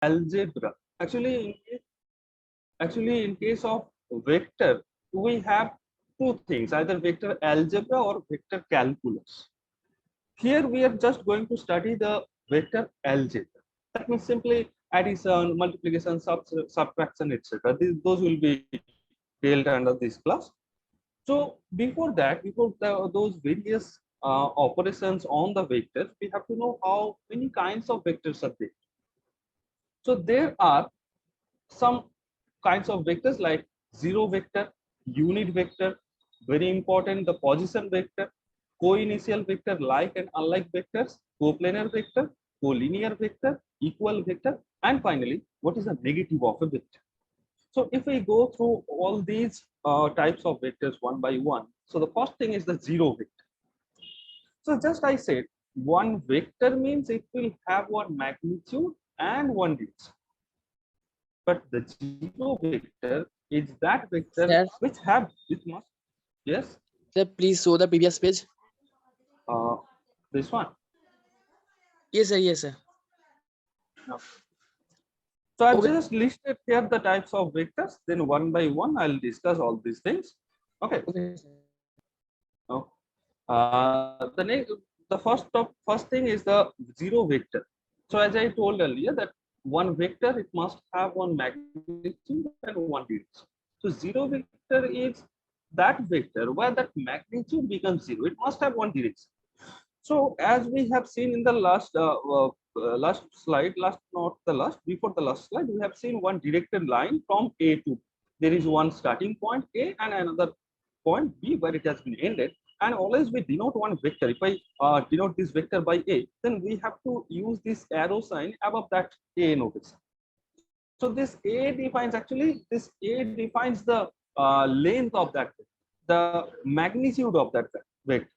algebra. Actually, in case of vector, we have two things, either vector algebra or vector calculus. Here we are just going to study the vector algebra. That means simply addition, multiplication, subtraction, etc. Those will be dealt under this class. So before that, those various operations on the vectors, we have to know how many kinds of vectors are there. So there are some kinds of vectors like zero vector, unit vector, very important, the position vector, co-initial vector, like and unlike vectors, coplanar vector, collinear vector, equal vector, and finally, what is the negative of a vector? So if we go through all these types of vectors one by one, so the first thing is the zero vector. So just I said, one vector means it will have one magnitude and one direction. But the zero vector is that vector Sir, which have it must, yes, sir, please show the previous page. this one. Yes, sir. Yes, sir. No. So I've Okay. just listed here the types of vectors. Then one by one, I'll discuss all these things. Okay. Okay. Sir. Now, the first thing is the zero vector. So as I told earlier, that one vector, it must have one magnitude and one direction. So zero vector is that vector where that magnitude becomes zero. It must have one direction. So as we have seen in the last slide, before the last slide, we have seen one directed line from A to B. There is one starting point A and another point B where it has been ended. And always we denote one vector. If I denote this vector by A, then we have to use this arrow sign above that A notation. So this A defines, the length of that vector, the magnitude of that vector,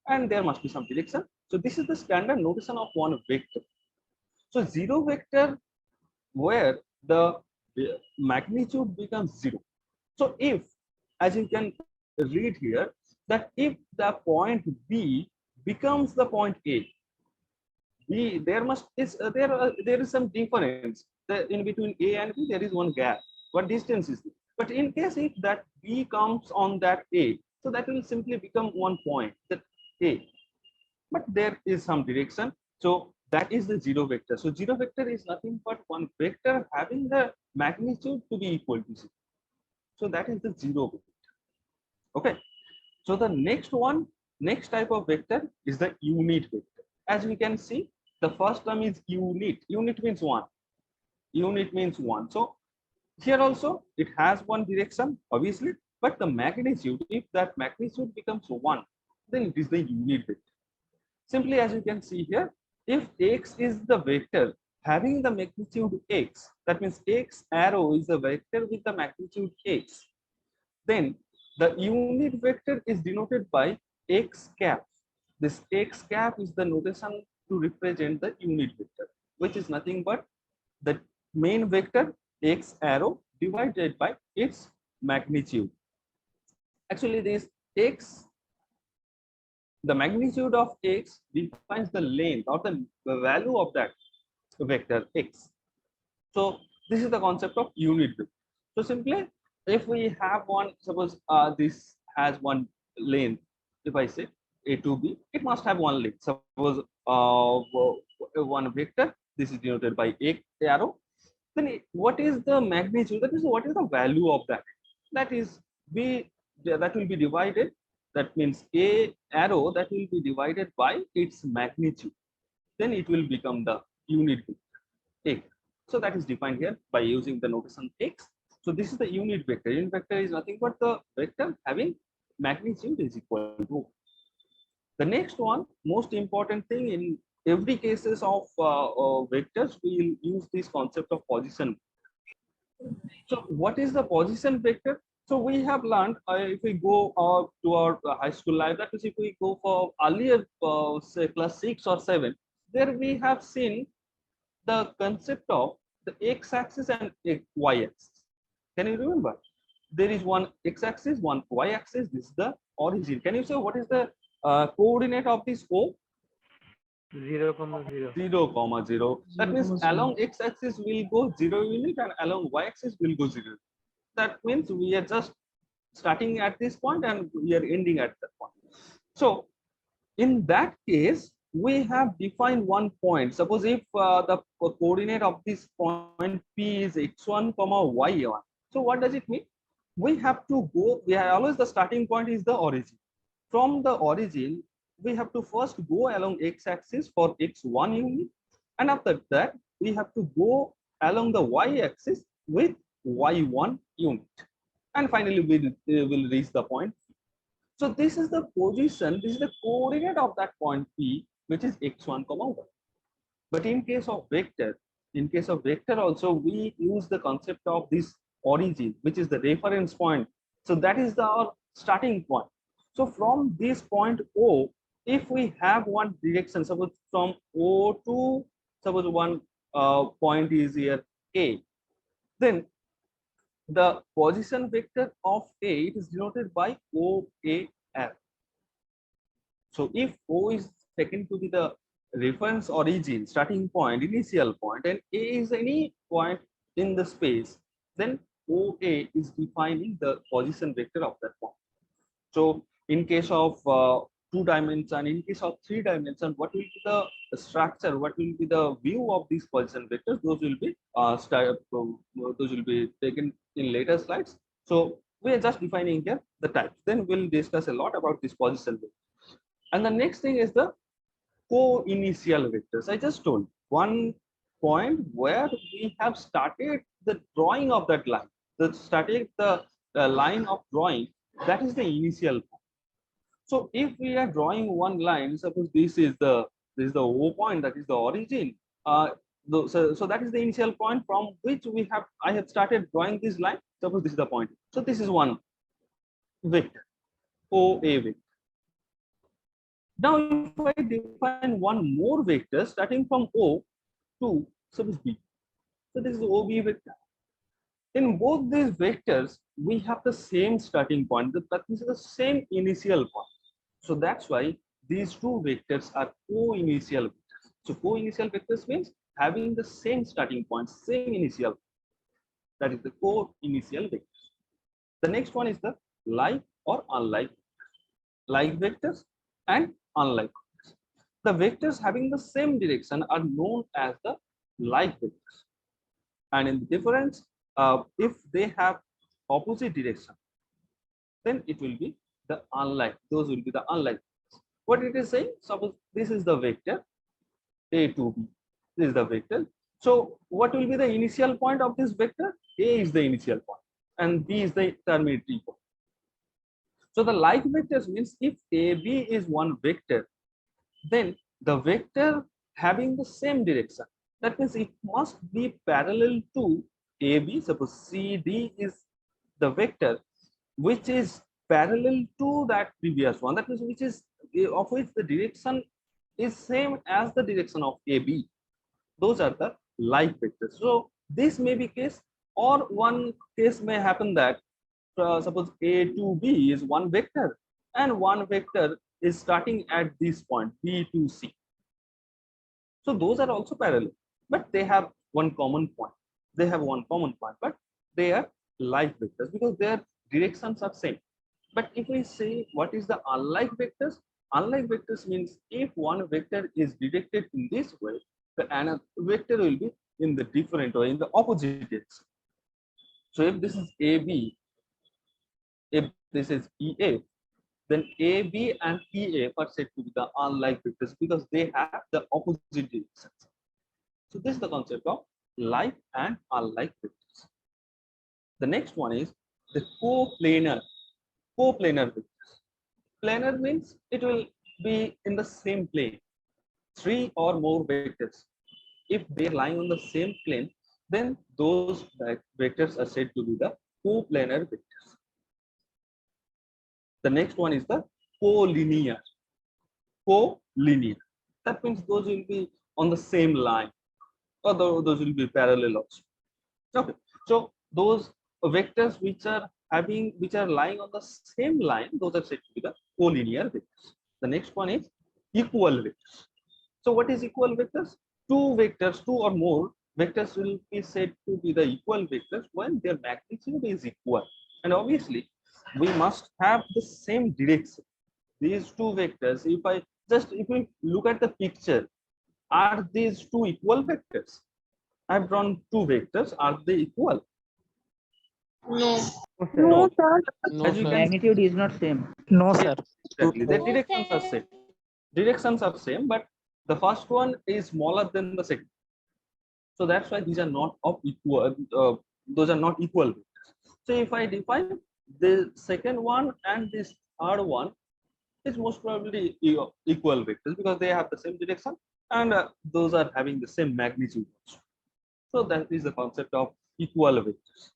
and there must be some direction. So this is the standard notation of one vector. So zero vector where the magnitude becomes zero. So if, as you can read here, that if the point B becomes the point A, there is some difference in between A and B. There is one gap. What distance is it? But in case if that B comes on that A, so that will simply become one point, that A. But there is some direction. So that is the zero vector. So zero vector is nothing but one vector having the magnitude to be equal to zero. So that is the zero vector. Okay. So the next type of vector is the unit vector. As we can see, the first term is unit. Unit means one. Unit means one. So here also it has one direction, obviously, but the magnitude, if that magnitude becomes one, then it is the unit vector. Simply as you can see here, if x is the vector having the magnitude x, that means x arrow is a vector with the magnitude x, then the unit vector is denoted by x cap. This x cap is the notation to represent the unit vector, which is nothing but the main vector x arrow divided by its magnitude. Actually, this x, the magnitude of x defines the length or the value of that vector x. So this is the concept of unit vector. So simply, if we have one, suppose this has one length, if I say A to B, it must have one length. Suppose one vector, this is denoted by a arrow. Then what is the magnitude? That is, what is the value of that? That is B, that will be divided. That means A arrow that will be divided by its magnitude. Then it will become the unit vector. So that is defined here by using the notation x. So this is the unit vector. Unit vector is nothing but the vector having magnitude is equal to. The next one, most important thing in every cases of vectors, we will use this concept of position. So what is the position vector? So we have learned, if we go to our high school life, that is if we go for earlier, say class 6 or 7, there we have seen the concept of the x-axis and y-axis. Can you remember? There is one x-axis, one y-axis. This is the origin. Can you say what is the coordinate of this O? 0, 0. 0, 0. That means along x-axis will go 0 unit and along y-axis will go 0. That means we are just starting at this point and we are ending at that point. So in that case, we have defined one point. Suppose if the coordinate of this point P is x1, y1. So what does it mean? We have to go, we have always the starting point is the origin. From the origin, we have to first go along x-axis for x1 unit, and after that we have to go along the y-axis with y1 unit, and finally we will reach the point. So this is the position, this is the coordinate of that point P, which is x1, y. But in case of vector also, we use the concept of this origin, which is the reference point. So that is our starting point. So from this point O, if we have one direction, suppose from O to, suppose one point is here A, then the position vector of A, it is denoted by OAR. So if O is taken to be the reference origin, starting point, initial point, and A is any point in the space, then OA is defining the position vector of that point. So in case of 2 dimension, in case of 3 dimension, what will be the structure, what will be the view of these position vectors? Those will be taken in later slides. So we are just defining here the types. Then we'll discuss a lot about this position vector. And the next thing is the co-initial vectors. I just told one point where we have started the drawing of that line. Started the line of drawing, that is the initial point. So if we are drawing one line, suppose this is the O point, that is the origin. So that is the initial point from which I have started drawing this line. Suppose this is the point. So this is one vector, OA vector. Now, if I define one more vector starting from O to suppose B, so this is OB vector. In both these vectors, we have the same starting point. That is the same initial point. So that's why these two vectors are co-initial vectors. So co-initial vectors means having the same starting point, same initial. That is the co-initial vectors. The next one is the like or unlike vectors. Like vectors and unlike vectors. The vectors having the same direction are known as the like vectors. And in the difference, if they have opposite direction, then it will be the unlike. Those will be the unlike. What it is saying, suppose this is the vector A to B. This is the vector. So what will be the initial point of this vector? A is the initial point and B is the terminatory point. So the like vectors means if AB is one vector, then the vector having the same direction, that means it must be parallel to AB. Suppose CD is the vector which is parallel to that previous one, that means which is of which the direction is same as the direction of AB. Those are the like vectors. So this may be case, or one case may happen that suppose A to B is one vector and one vector is starting at this point B to C. So those are also parallel, but they have one common point. They have one common point, but they are like vectors because their directions are same. But if we say what is the unlike vectors, unlike vectors means if one vector is directed in this way, the another vector will be in the different way, in the opposite direction. So if this is AB, if this is EA, then AB and EA are said to be the unlike vectors because they have the opposite directions. So this is the concept of like and unlike vectors. The next one is the coplanar vectors. Planar means it will be in the same plane. 3 or more vectors. If they are lying on the same plane, then those vectors are said to be the coplanar vectors. The next one is the collinear. Collinear. That means those will be on the same line, or those will be parallel also. Okay. So those vectors which are lying on the same line, those are said to be the collinear vectors. The next one is equal vectors. So what is equal vectors? Two vectors, two or more vectors will be said to be the equal vectors when their magnitude is equal. And obviously, we must have the same direction. These two vectors, if we look at the picture, are these two equal vectors? I've drawn two vectors. Are they equal? No. No, sir. No, As you sir. can Magnitude is not same. No, sir. exactly, the directions are same. Directions are same, but the first one is smaller than the second. So that's why these are not of equal. Those are not equal vectors. So if I define the second one and this third one is most probably equal vectors because they have the same direction and those are having the same magnitude. So that is the concept of equal vectors.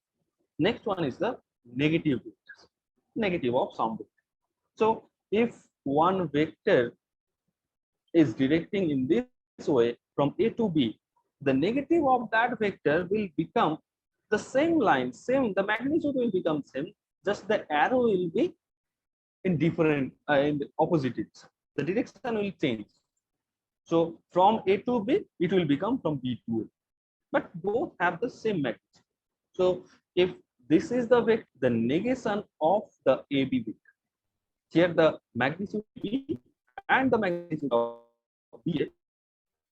Next one is the negative vectors, negative of some vector. So if one vector is directing in this way from A to B, the negative of that vector will become the same line, the magnitude will become same, just the arrow will be in different, in the opposite direction. The direction will change. So from A to B, it will become from B to A. But both have the same magnitude. So if this is the vector, the negation of the AB vector, here the magnitude B and the magnitude of BA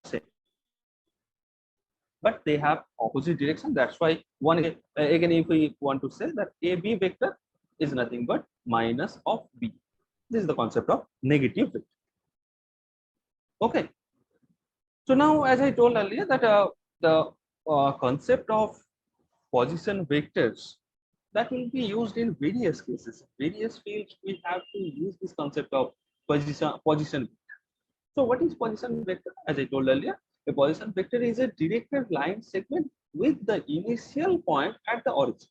same, but they have opposite direction. That's why one again, if we want to say that AB vector is nothing but minus of B. This is the concept of negative vector. Okay. So now, as I told earlier, that the concept of position vectors that will be used in various cases, various fields. We have to use this concept of position vector. So what is position vector? As I told earlier, a position vector is a directed line segment with the initial point at the origin.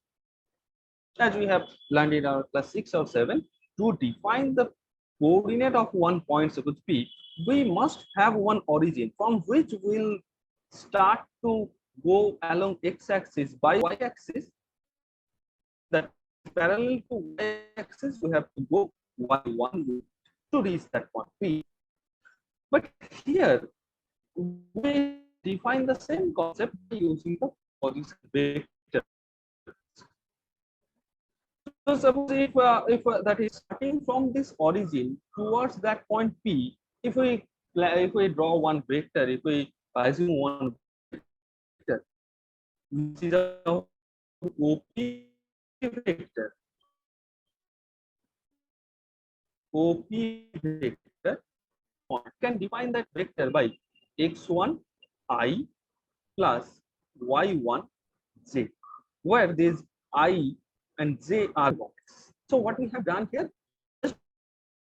As we have learned in our class 6 or 7, to define the coordinate of one point, suppose P, we must have one origin from which we'll start to go along x-axis by y-axis, that parallel to y-axis, we have to go y1 to reach that point P. But here we define the same concept by using the position vector. So suppose if that is starting from this origin towards that point P, if we draw one vector, if we assume one vector, which is a OP vector, OP vector, can define that vector by x1 I plus y1 j, where these I and j are boxes. So what we have done here, just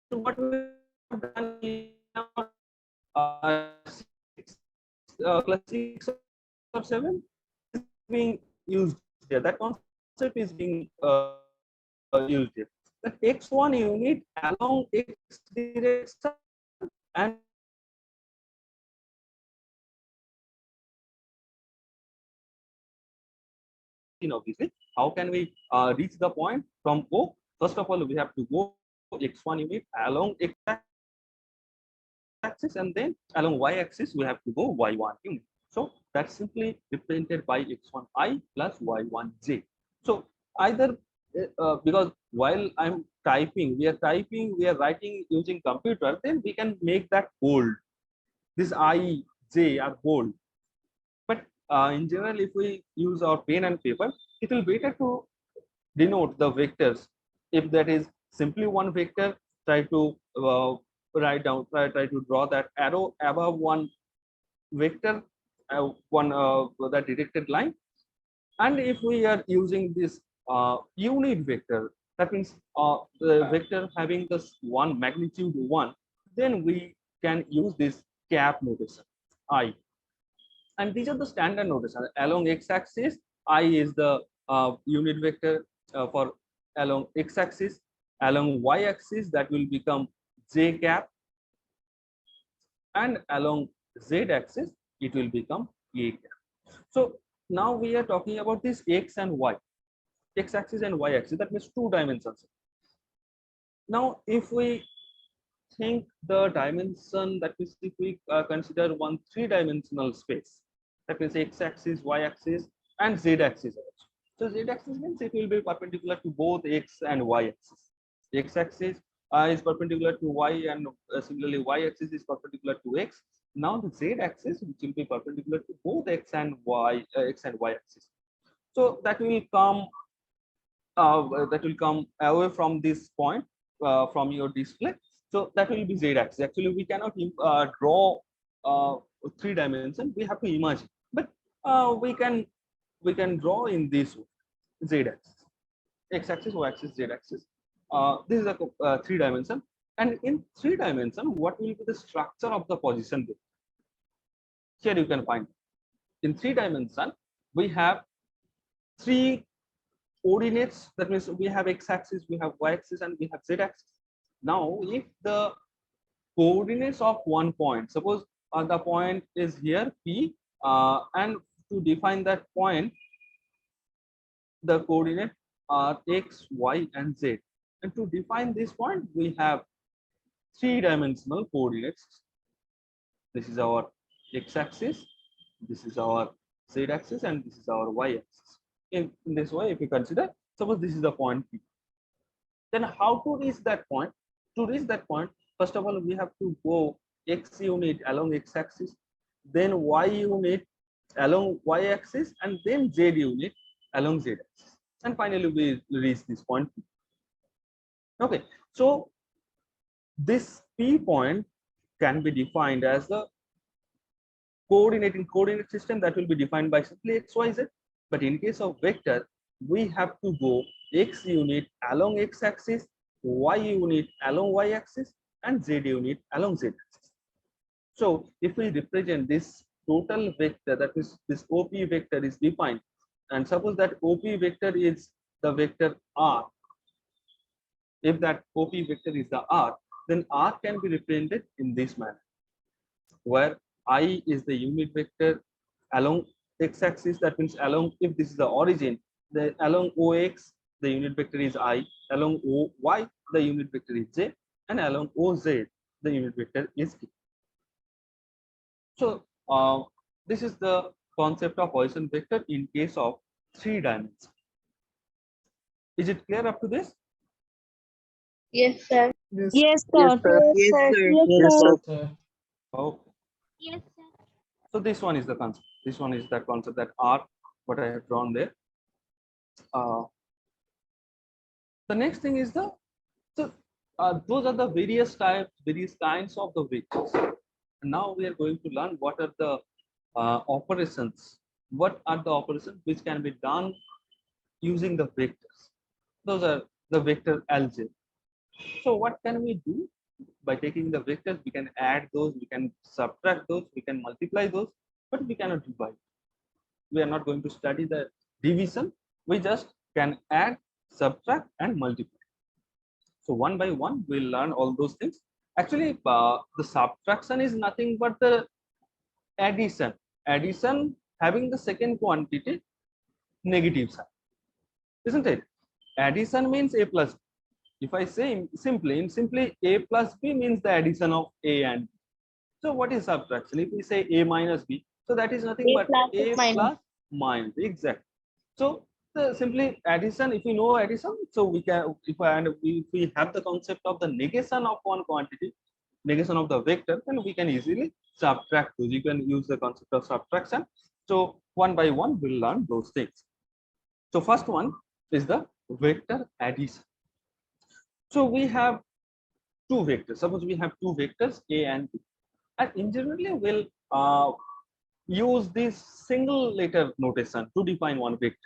what we have done in class 6 or 7 is being used here. That concept is being used here. That x1 unit along x direction and obviously, how can we reach the point from O? First of all, we have to go x1 unit along x-axis, and then along y-axis, we have to go y1 unit. So that's simply represented by x1i plus y1j. So either because while I'm typing, we are writing using computer, then we can make that bold. This I, j are bold. But in general, if we use our pen and paper, it will be better to denote the vectors. If that is simply one vector, try to write down, try to draw that arrow above one vector, that directed line. And if we are using this unit vector, that means the vector having this one magnitude 1, then we can use this cap notation I. And these are the standard notation. Along x-axis, I is the unit vector for along x-axis. Along y-axis, that will become j cap, and along z-axis, it will become a cap. So now we are talking about this x and y, x-axis and y-axis. That means 2 dimensions. Now, if we think the dimension, that means if we consider one three-dimensional space, that means x-axis, y-axis, and z-axis also. So z-axis means it will be perpendicular to both x and y-axis. X-axis is perpendicular to y, and similarly y-axis is perpendicular to x. Now the z-axis, which will be perpendicular to both x and y-axis. So that will come away from this point from your display. So that will be z-axis. Actually, we cannot draw three dimension. We have to imagine, but we can draw in this way: z-axis, x-axis, y-axis, z-axis. This is a three dimension, and in three dimension, what will be the structure of the position vector? Here you can find in three dimension we have three coordinates. That means we have x-axis, we have y-axis, and we have z-axis. Now, if the coordinates of one point, suppose the point is here P, and to define that point, the coordinate are x, y, and z. And to define this point, we have three-dimensional coordinates. This is our x-axis, this is our z-axis, and this is our y-axis. In this way, if you consider, suppose this is the point P, then how to reach that point? To reach that point, first of all, we have to go x unit along x-axis, then y unit along y-axis, and then z unit along z-axis, and finally we reach this point P. Okay, so this P point can be defined as the coordinate system that will be defined by simply x, y, z. But in case of vector, we have to go x unit along x-axis, y unit along y-axis, and z unit along z-axis. So if we represent this total vector, that is this OP vector is defined, and suppose that OP vector is the vector r. If that OP vector is the r, then r can be represented in this manner, where I is the unit vector along x-axis. That means along, if this is the origin, then along OX, the unit vector is I, along OY, the unit vector is J, and along OZ, the unit vector is K. So this is the concept of Poisson vector in case of three dimensions. Is it clear up to this? Yes, sir. Yes, sir. Yes, sir. Yes, sir. Okay. Yes, sir. So this one is the concept. This one is the concept, that R, what I have drawn there. The next thing is the, so those are the various types, various kinds of the vectors. And now we are going to learn what are the operations. What are the operations which can be done using the vectors? Those are the vector algebra. So what can we do? By taking the vectors, we can add those, we can subtract those, we can multiply those, but we cannot divide. We are not going to study the division. We just can add, subtract, and multiply. So one by one, we'll learn all those things. Actually, the subtraction is nothing but the addition. Addition having the second quantity negative sign, isn't it? Addition means a plus b. If I say simply a plus b means the addition of a and b. So what is subtraction? If we say a minus b, so that is nothing but a plus minus. Exactly. So simply addition, if we know addition, so we can, if we have the concept of the negation of one quantity, negation of the vector, then we can easily subtract those. You can use the concept of subtraction. So one by one, we'll learn those things. So first one is the vector addition. So we have two vectors. Suppose we have two vectors, a and b, and in generally we'll use this single letter notation to define one vector.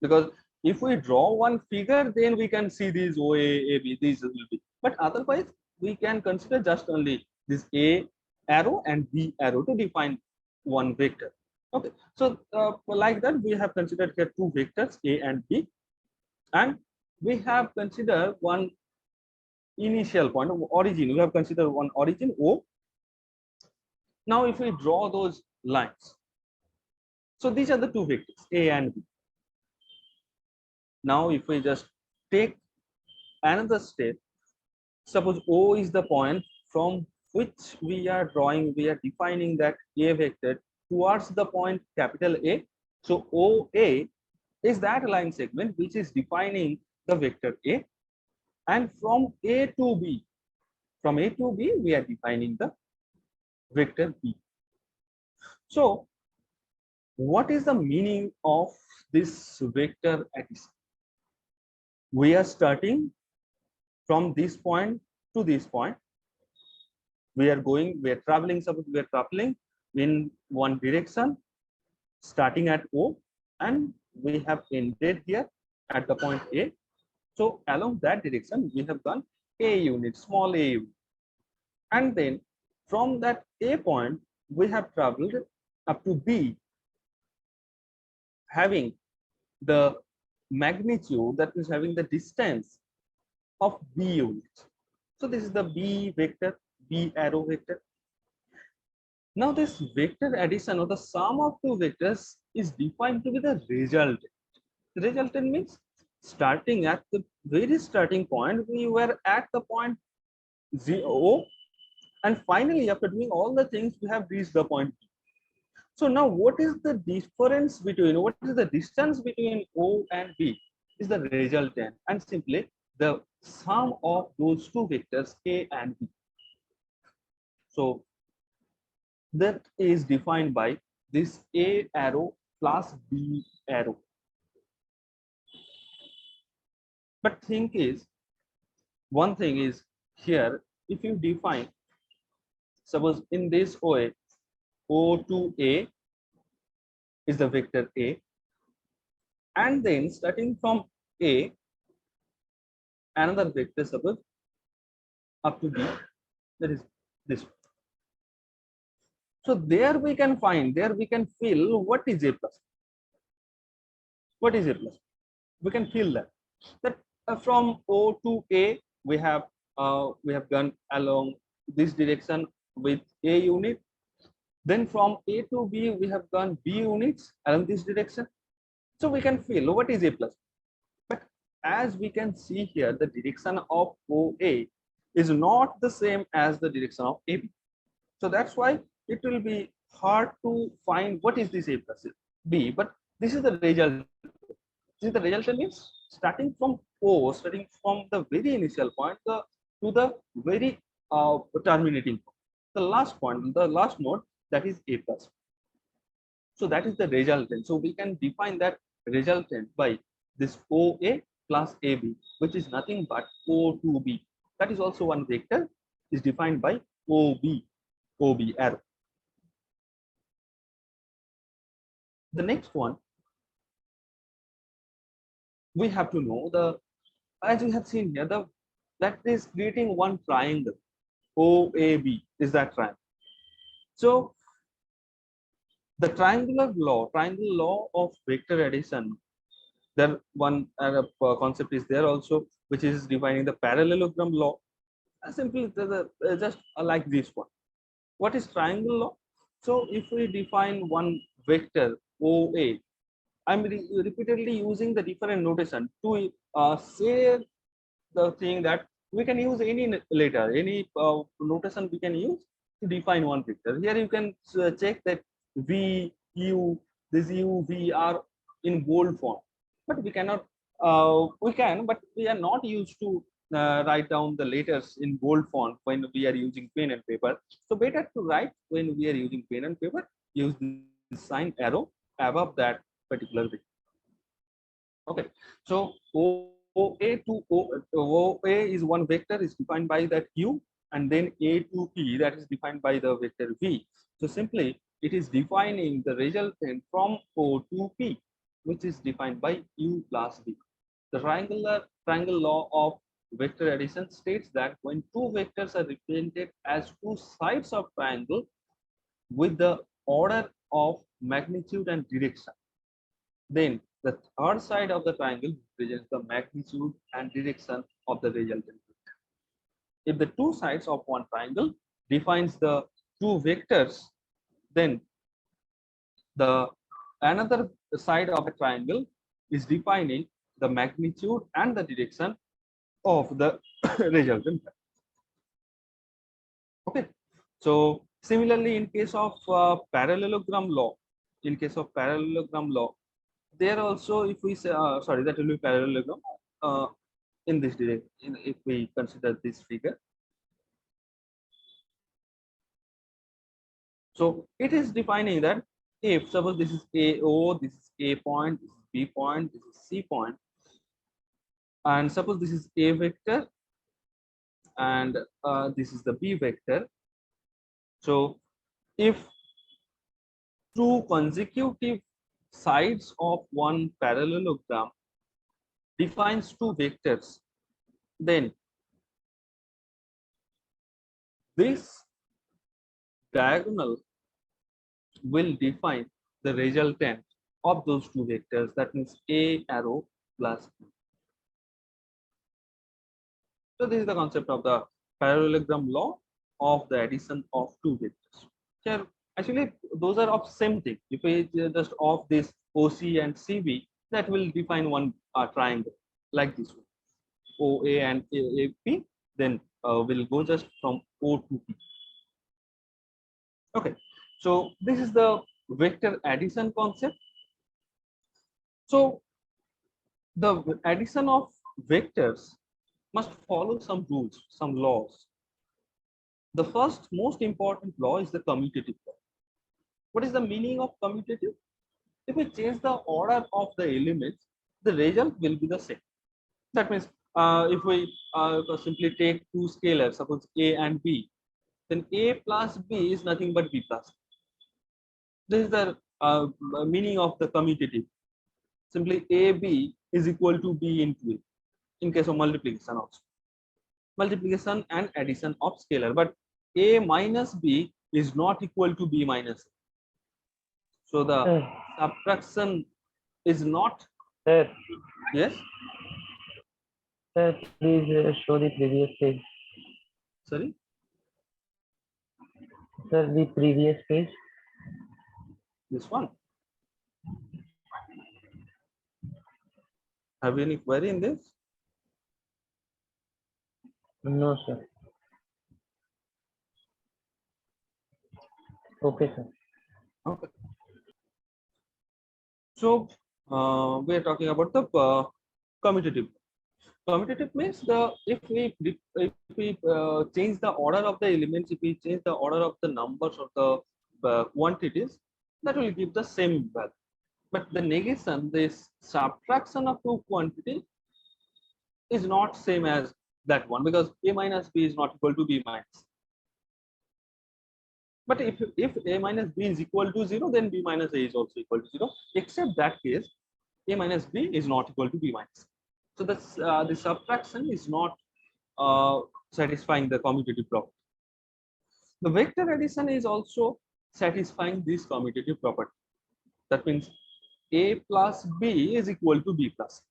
Because if we draw one figure, then we can see these OA, AB, these will be. But otherwise, we can consider just only this A arrow and B arrow to define one vector. Okay, so like that, we have considered here two vectors, A and B, and we have considered one initial point of origin. We have considered one origin O. Now, if we draw those lines, so these are the two vectors, A and B. Now, if we just take another step, suppose O is the point from which we are defining that A vector towards the point capital A. So OA is that line segment which is defining the vector A, and from A to B, we are defining the vector B. So what is the meaning of this vector addition? We are starting from this point to this point. We are traveling, suppose we are traveling in one direction, starting at O, and we have ended here at the point A. So along that direction, we have done A unit, small A unit. And then from that A point, we have traveled up to B, having the magnitude, that is having the distance of B units. So this is the B vector, B arrow vector. Now this vector addition, or the sum of two vectors, is defined to be the resultant. Resultant means starting at the very starting point, we were at the point 0, and finally after doing all the things, we have reached the point B. So now what is the difference between, what is the distance between O and B is the resultant, and simply the sum of those two vectors A and B. So that is defined by this A arrow plus B arrow. But one thing is here, if you define, suppose in this way, O to A is the vector A, and then starting from A, another vector, suppose up to B, that is this one. So there we can feel what is A plus. What is A plus? We can feel that from O to A, we have gone along this direction with A unit. Then from A to B, we have gone B units along this direction. So we can feel what is A plus. But as we can see here, the direction of OA is not the same as the direction of AB. So that's why it will be hard to find what is this A plus B, but this is the result. This is the result means starting from O, starting from the very initial point to the very terminating point. The last point, the last node, that is A plus. So that is the resultant. So we can define that resultant by this OA plus AB, which is nothing but O to B. That is also one vector, is defined by OB arrow. The next one, we have to know as we have seen here, that is creating one triangle. OAB is that triangle. So the triangle law of vector addition, there one concept is there also, which is defining the parallelogram law. Simply just like this one. What is triangle law? So if we define one vector OA, I'm repeatedly using the different notation to say the thing that we can use any letter, any notation we can use to define one vector. Here you can check that V, U, this U, V are in bold form, but we cannot, but we are not used to write down the letters in bold font when we are using pen and paper. So better to write when we are using pen and paper, use the sign arrow above that particular vector. Okay, so OA is one vector, is defined by that U, and then A to P, that is defined by the vector V. So simply it is defining the resultant from O to P, which is defined by U plus V. The triangle law of vector addition states that when two vectors are represented as two sides of triangle with the order of magnitude and direction, then the third side of the triangle represents the magnitude and direction of the resultant vector. If the two sides of one triangle defines the two vectors, then the another side of a triangle is defining the magnitude and the direction of the resultant vector. Okay. So similarly, in case of parallelogram law, there also, if we say, sorry, that will be parallelogram in this direction, if we consider this figure. So it is defining that if suppose this is AO, this is A point, this is B point, this is C point, and suppose this is A vector and this is the B vector. So if two consecutive sides of one parallelogram defines two vectors, then this diagonal will define the resultant of those two vectors. That means A arrow plus B. So this is the concept of the parallelogram law of the addition of two vectors. Here, actually, those are of same thing. If we just of this OC and CB, that will define one triangle like this one, OA and AP. Then we'll go just from O to P. Okay, so this is the vector addition concept. So the addition of vectors must follow some rules, some laws. The first most important law is the commutative law. What is the meaning of commutative? If we change the order of the elements, the result will be the same. That means if we simply take two scalars, suppose A and B, then A plus B is nothing but B plus. This is the meaning of the commutative. Simply AB is equal to B into A in case of multiplication also. Multiplication and addition of scalar, but A minus B is not equal to B minus A. So the subtraction is not. Sir, Yes. sir, please show the previous page. Sorry. Sir, the previous page. This one. Have you any query in this? No, sir. Okay, sir. Okay. So we are talking about the commutative. Commutative means if we change the order of the elements, if we change the order of the numbers or the quantities, that will give the same value. But the negation, this subtraction of two quantities, is not same as that one, because A minus B is not equal to B minus. But if A minus B is equal to 0, then B minus A is also equal to 0, except that case A minus B is not equal to B minus. So that's the subtraction is not satisfying the commutative property. The vector addition is also satisfying this commutative property. That means A plus B is equal to B plus.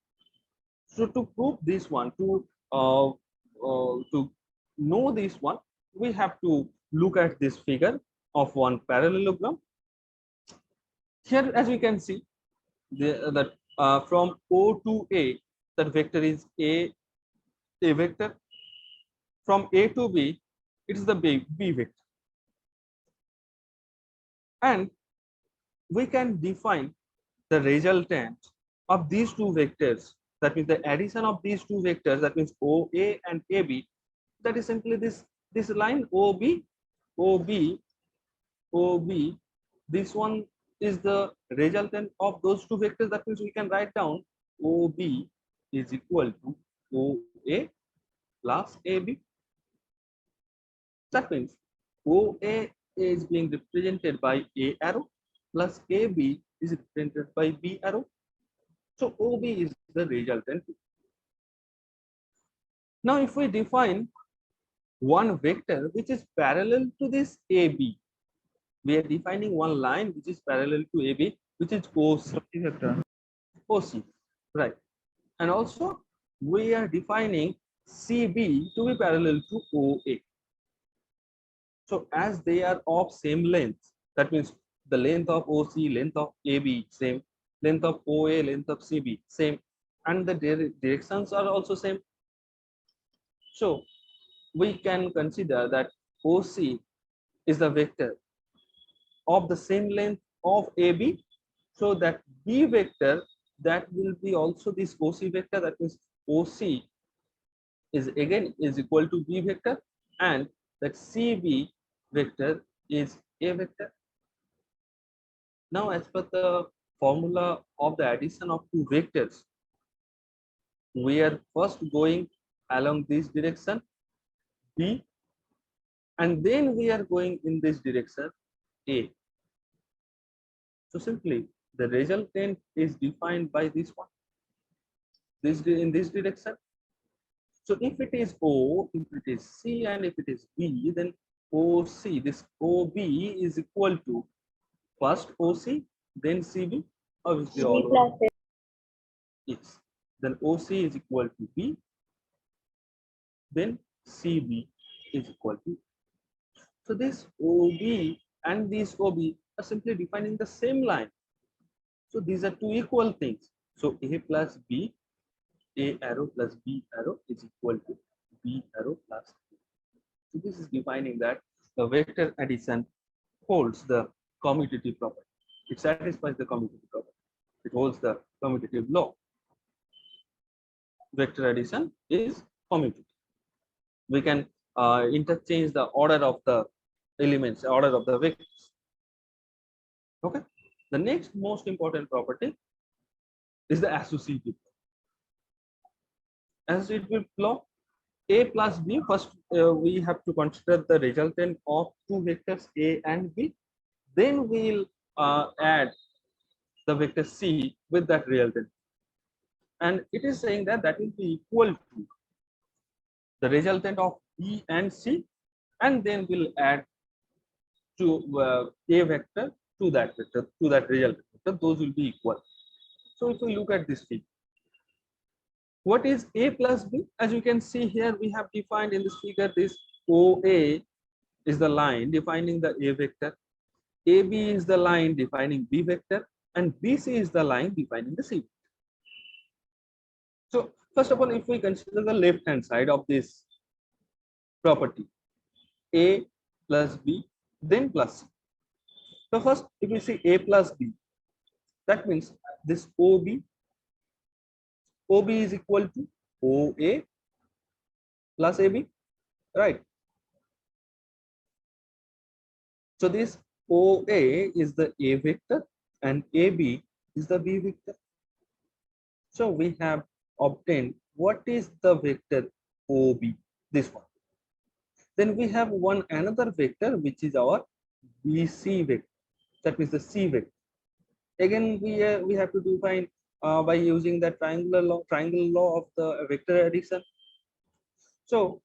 So to prove this one, to know this one, we have to look at this figure of one parallelogram. Here, as we can see, that from O to A, that vector is A vector. From A to B, it is the B vector. And we can define the resultant of these two vectors. That means the addition of these two vectors, that means OA and AB, that is simply this line OB, OB, OB. This one is the resultant of those two vectors. That means we can write down OB is equal to OA plus AB. That means OA is being represented by A arrow plus AB is represented by B arrow. So OB is the resultant. Now, if we define one vector which is parallel to this AB, we are defining one line which is parallel to AB, which is OC vector. OC, right? And also we are defining CB to be parallel to OA. So as they are of same length, that means the length of OC, length of AB same, length of OA, length of CB same, and the directions are also same. So we can consider that OC is the vector of the same length of AB, so that B vector, that will be also this OC vector, that means OC is again is equal to B vector, and that CB vector is A vector. Now, as per the formula of the addition of two vectors, we are first going along this direction B, and then we are going in this direction A. So simply the resultant is defined by this one, this in this direction. So if it is O, if it is C, and if it is B, then OC, this OB is equal to first OC, then CB, obviously B all plus A. is. Then OC is equal to B, then CB is equal to. So this OB and this OB are simply defining the same line. So these are two equal things. So A plus B, A arrow plus B arrow is equal to B arrow plus A. So this is defining that the vector addition holds the commutative property. It satisfies the commutative property. It holds the commutative law. Vector addition is commutative. We can interchange the order of the elements, order of the vectors. Okay. The next most important property is the associative. Associative law. A plus B, first we have to consider the resultant of two vectors A and B. Then we will add the vector C with that resultant. And it is saying that that will be equal to the resultant of B and C, and then we'll add to A vector to that vector, to that resultant vector. Those will be equal. So if we look at this figure, what is A plus B? As you can see here, we have defined in this figure, this OA is the line defining the A vector, AB is the line defining B vector, and BC is the line defining the C vector. So first of all, if we consider the left hand side of this property, A plus B, then plus C. So first, if we see A plus B, that means this OB is equal to OA plus AB, right? So this OA is the A vector and AB is the B vector. So we have obtained what is the vector OB, this one. Then we have one another vector which is our BC vector, that means the C vector. Again, we have to define by using the triangle law of the vector addition. So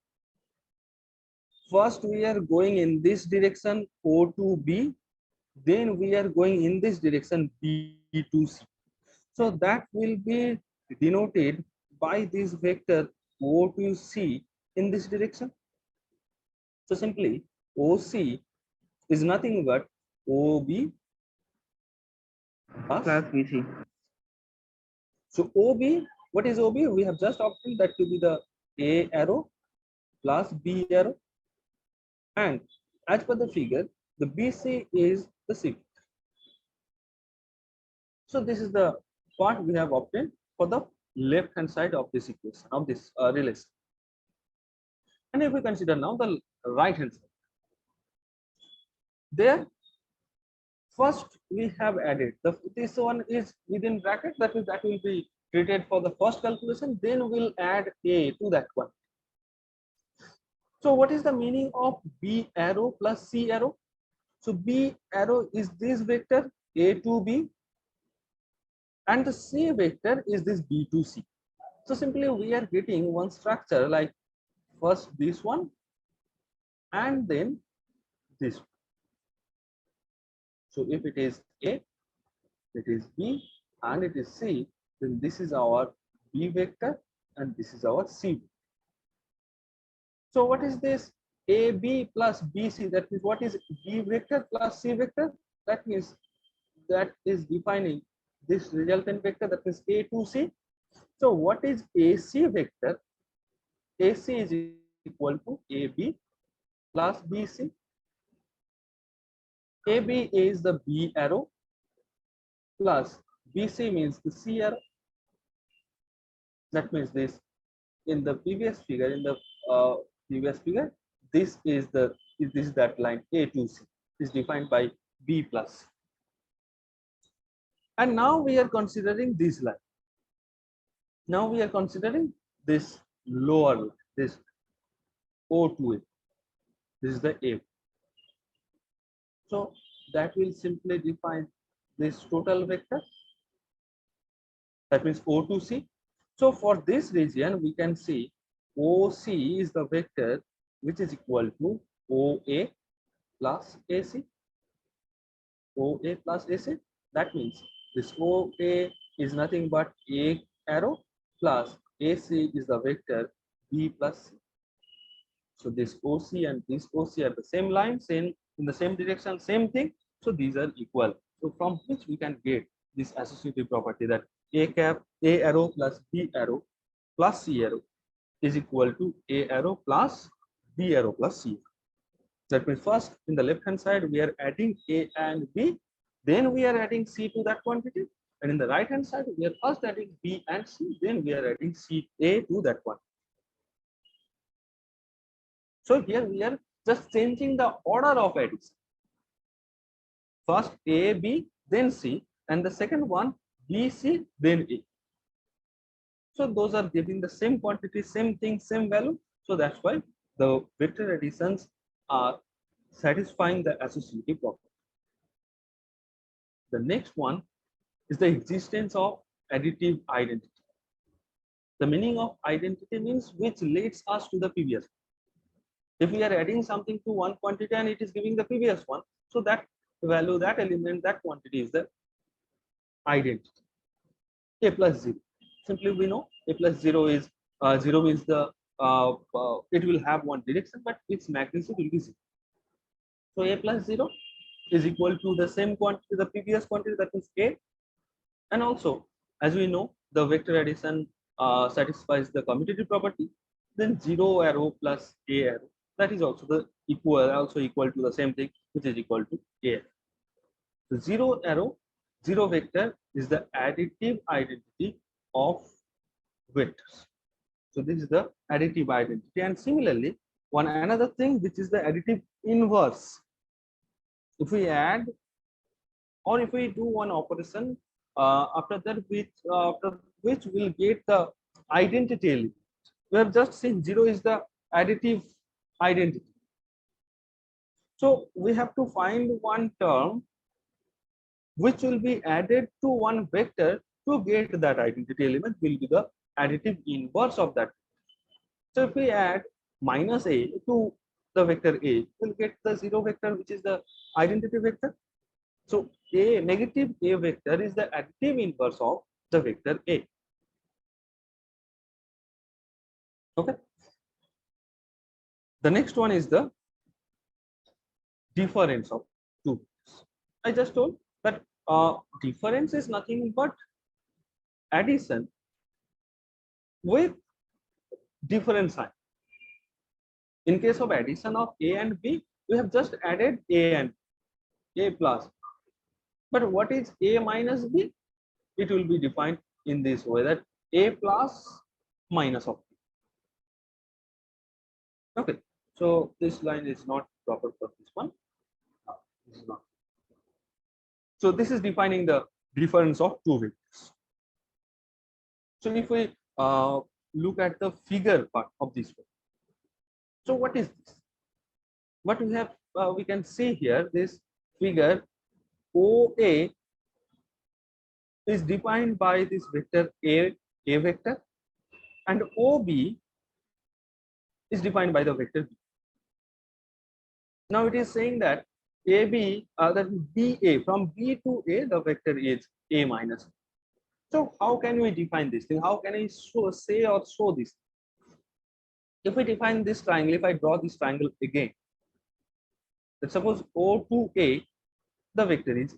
first we are going in this direction O to B, then we are going in this direction B to C. So that will be denoted by this vector O to C in this direction. So simply OC is nothing but OB plus BC. So OB, what is OB? We have just obtained that to be the A arrow plus B arrow, and as per the figure, the BC is the C. So this is the part we have obtained for the left hand side of this equation, of this relation. And if we consider now the right hand side, there first we have added this one is within bracket, that is that will be treated for the first calculation, then we'll add A to that one. So what is the meaning of B arrow plus C arrow? So B arrow is this vector A to B, and the C vector is this B to C. So simply we are getting one structure like first this one and then this one. So if it is A, it is B, and it is C, then this is our B vector and this is our C vector. So what is this AB plus BC? That means what is B vector plus C vector? That means that is defining this resultant vector, that is A to C. So what is AC vector? AC is equal to AB plus BC. AB is the B arrow plus BC means the C arrow. That means this in the previous figure, this is that line A to C is defined by B plus. And now we are considering this line. Now we are considering this lower line, this O to A. This is the A. So that will simply define this total vector. That means O to C. So for this region, we can see OC is the vector which is equal to OA plus AC. OA plus AC. That means this OA is nothing but A arrow plus AC is the vector B plus C. So this OC and this OC are the same line, same in the same direction, same thing. So these are equal. So from which we can get this associative property that A arrow plus B arrow plus C arrow is equal to A arrow plus B arrow plus C. That means first in the left hand side we are adding A and B, then we are adding C to that quantity, and in the right hand side we are first adding B and C, then we are adding A to that quantity. So here we are just changing the order of addition. First A, B, then C, and the second one B, C, then A. So those are giving the same quantity, same thing, same value. So that's why the vector additions are satisfying the associative property. The next one is the existence of additive identity. The meaning of identity means which leads us to the previous. If we are adding something to one quantity and it is giving the previous one, so that value, that element, that quantity is the identity. A plus 0. Simply we know A plus 0 is 0 means the it will have one direction, but its magnitude will be 0. So A plus 0 is equal to the same quantity, the previous quantity, that is A. And also, as we know, the vector addition satisfies the commutative property. Then 0 arrow plus A arrow, that is also the equal to the same thing, which is equal to A. So 0 arrow, 0 vector is the additive identity of vectors. So this is the additive identity. And similarly, one another thing which is the additive inverse. If we add or if we do one operation after which we'll get the identity element. We have just seen 0 is the additive identity. So we have to find one term which will be added to one vector to get that identity element will be the additive inverse of that. So if we add minus A to the vector A, we'll get the 0 vector, which is the identity vector. So A, negative A vector is the additive inverse of the vector A. Okay. The next one is the difference of two vectors. I just told that difference is nothing but addition with different sign. In case of addition of A and B, we have just added A and A plus. But what is A minus B? It will be defined in this way, that A plus minus of B. Okay, so this line is not proper for this one. This is not. So this is defining the difference of two vectors. So if we look at the figure part of this one. So what is this? What we have, we can see here, this figure OA is defined by this vector A vector, and OB is defined by the vector B. Now it is saying that AB, that BA, from B to A, the vector is A minus. So how can we define this thing? How can I say or show this? If we define this triangle, if I draw this triangle again, let's suppose O to A, the vector is.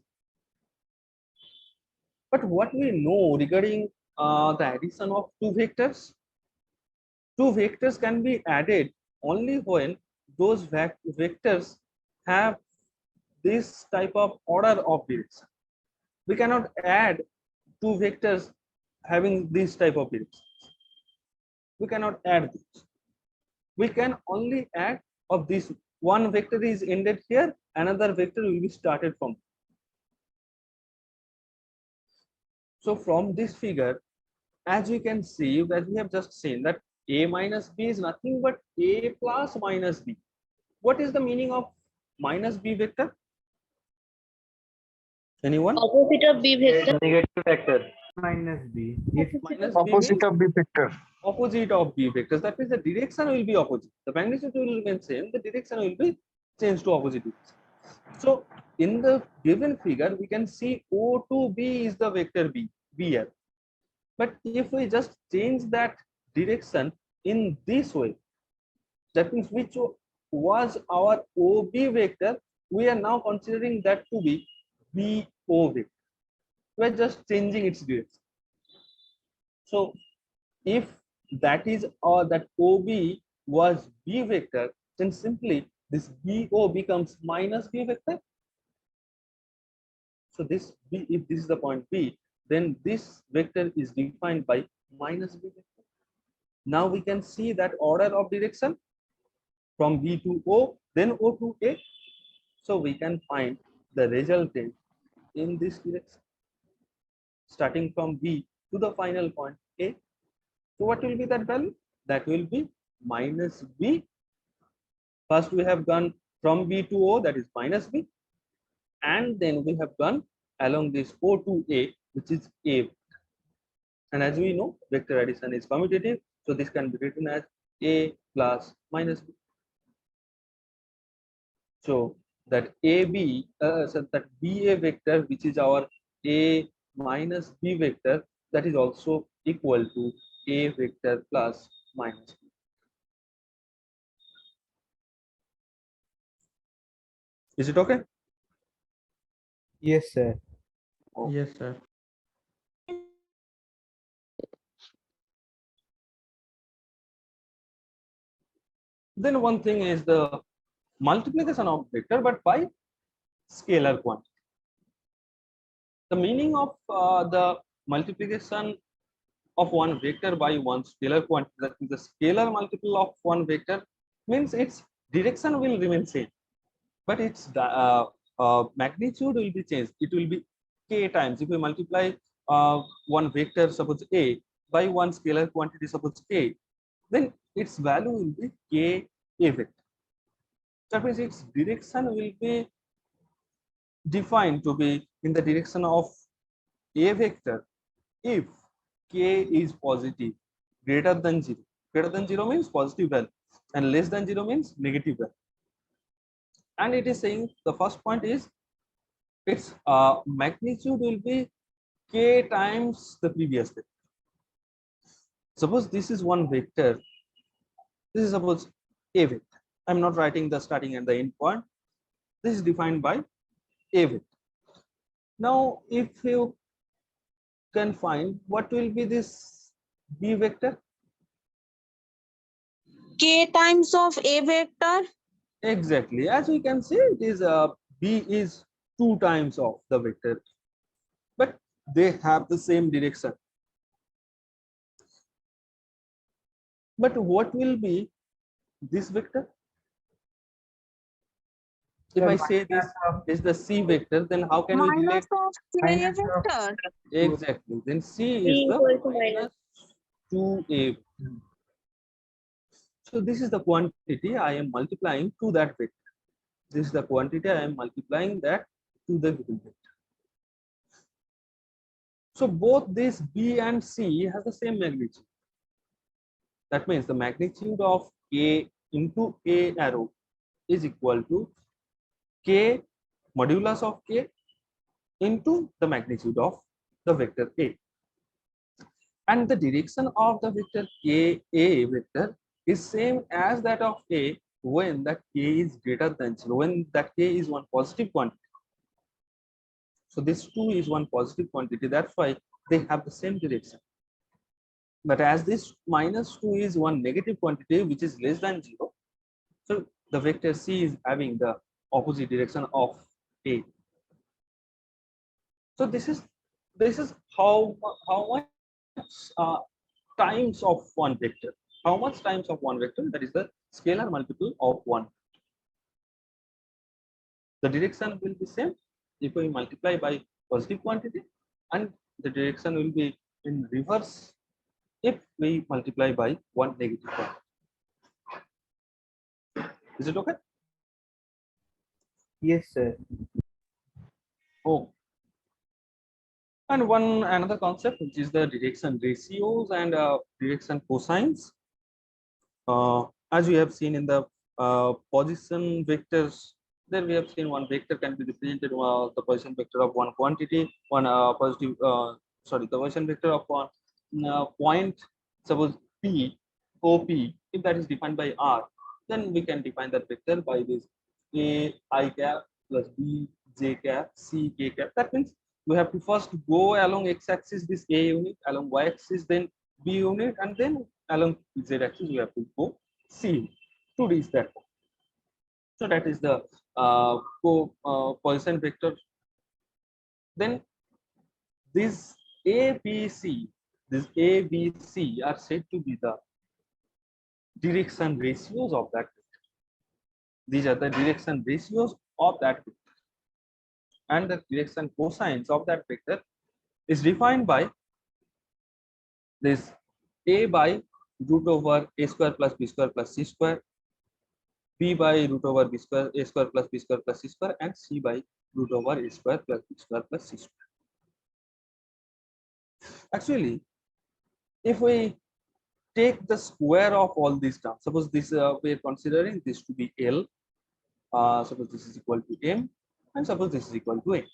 But what we know regarding the addition of two vectors can be added only when those vectors have this type of order of direction. We cannot add two vectors having this type of direction. We cannot add this. We can only add of this one vector is ended here, another vector will be started from. So from this figure, as we can see, as we have just seen, that a minus b is nothing but a plus minus b. What is the meaning of minus b vector? Anyone? Opposite of B vector. Negative vector. Minus B. If minus b Opposite means of B vector. opposite of b vectors, that means the direction will be opposite. The magnitude will remain same, the direction will be changed to opposite direction. So in the given figure, we can see O to B is the vector B, BL. But if we just change that direction in this way, that means which was our OB vector, we are now considering that to be BO vector. We are just changing its direction. So if that is or that OB was B vector, then simply this BO becomes minus B vector. So this B, if this is the point B, then this vector is defined by minus B vector. Now we can see that order of direction from B to O, then O to A. So we can find the resultant in this direction, starting from B to the final point A. So what will be that value? That will be minus B. First we have gone from B to O, that is minus B. And then we have gone along this O to A, which is A. And as we know, vector addition is commutative. So this can be written as A plus minus B. So that AB, so that BA vector, which is our A minus B vector, that is also equal to A vector plus minus B. Is it okay? Yes, sir. Oh. Yes, sir. Then one thing is the multiplication of vector, but by scalar quantity. The meaning of the multiplication of one vector by one scalar quantity, that is the scalar multiple of one vector, means its direction will remain same, but its magnitude will be changed. It will be k times. If we multiply one vector, suppose A, by one scalar quantity, suppose k, then its value will be k a vector. That means its direction will be defined to be in the direction of a vector if k is positive, greater than 0. Greater than 0 means positive value, and less than 0 means negative value. And it is saying the first point is its magnitude will be k times the previous vector. Suppose this is one vector. This is suppose a vector. I'm not writing the starting and the end point. This is defined by a vector. Now, if you can find what will be this b vector, K times of A vector. exactly, as we can see, it is b is 2 times of the vector, but they have the same direction. But what will be this vector? If I say this is the c vector, then how can we relate? Minus of K Minus of- vector. Exactly, then c B is the equal to minus 2a. So this is the quantity I am multiplying to that vector. This is the quantity I am multiplying that to the given vector. So both this b and c has the same magnitude. That means the magnitude of k into a arrow is equal to k modulus of k into the magnitude of the vector a. And the direction of the vector k a vector is same as that of a when that k is greater than 0, when that k is one positive quantity. So this 2 is one positive quantity, that's why they have the same direction. But as this minus 2 is one negative quantity which is less than 0, so the vector C is having the opposite direction of A. So this is how much times of one vector. How much times of one vector? That is the scalar multiple of one. The direction will be same if we multiply by positive quantity, and the direction will be in reverse if we multiply by one negative quantity. Is it okay? Yes, sir. Oh. And another concept, which is the direction ratios and direction cosines. As we have seen in the position vectors, there we have seen one vector can be represented the position vector of one quantity, one the position vector of one point, suppose P, OP, if that is defined by R, then we can define that vector by this A I cap plus B J cap C K cap. That means we have to first go along x-axis this A unit, along y-axis then B unit, and then along z-axis we have to go C to reach that point. So that is the position vector. Then these ABC, these ABC are said to be the direction ratios of that vector. These are the direction ratios of that vector. And the direction cosines of that vector is defined by this A by root over A square plus B square plus C square, B by root over B square, A square plus B square plus C square, and C by root over A square plus B square plus C square. Actually, if we take the square of all these terms, suppose this we are considering this to be L, suppose this is equal to M, and suppose this is equal to N.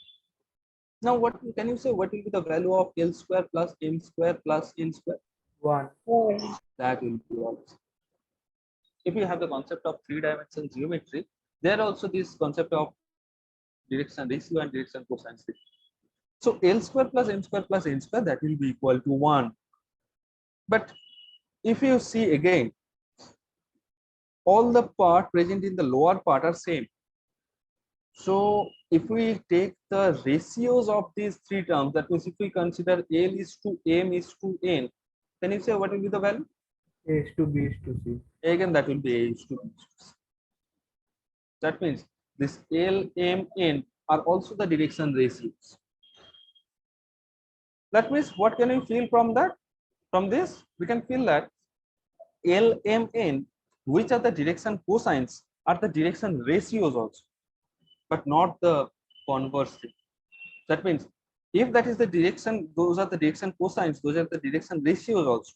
Now, what can you say? What will be the value of L square plus M square plus N square? 1. That will be also. If you have the concept of three-dimensional geometry, there also this concept of direction ratio and direction cosines. So L square plus M square plus N square, that will be equal to 1. But if you see again, all the part present in the lower part are same. So if we take the ratios of these three terms, that means if we consider L is to M is to N, can you say what will be the value? A is to B is to C. Again, that will be A is to B is to C. That means this L, M, N are also the direction ratios. That means what can we feel from that? From this, we can feel that L, M, N, which are the direction cosines, are the direction ratios also, but not the converse thing. That means if that is the direction, those are the direction cosines, those are the direction ratios also.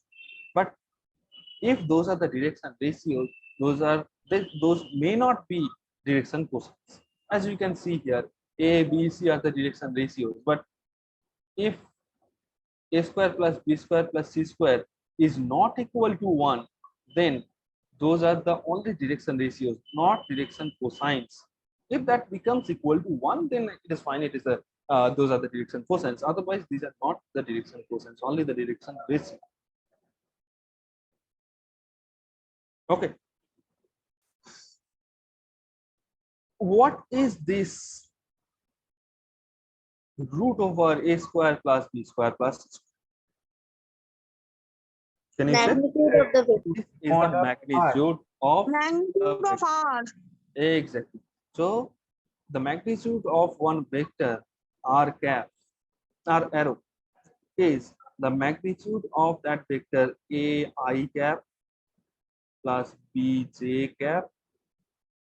But if those are the direction ratios, those may not be direction cosines. As you can see here, A, B, C are the direction ratios. But if A square plus B square plus C square is not equal to 1, then those are the only direction ratios, not direction cosines. If that becomes equal to 1, then it is fine. It is the those are the direction cosines. Otherwise, these are not the direction cosines, only the direction ratio. Okay. What is this root over A square plus B square plus C square? Can you say? Magnitude of the vector. This is Mod the of magnitude of Magnitude of R. exactly. So the magnitude of one vector r cap, r arrow, is the magnitude of that vector A I cap plus B J cap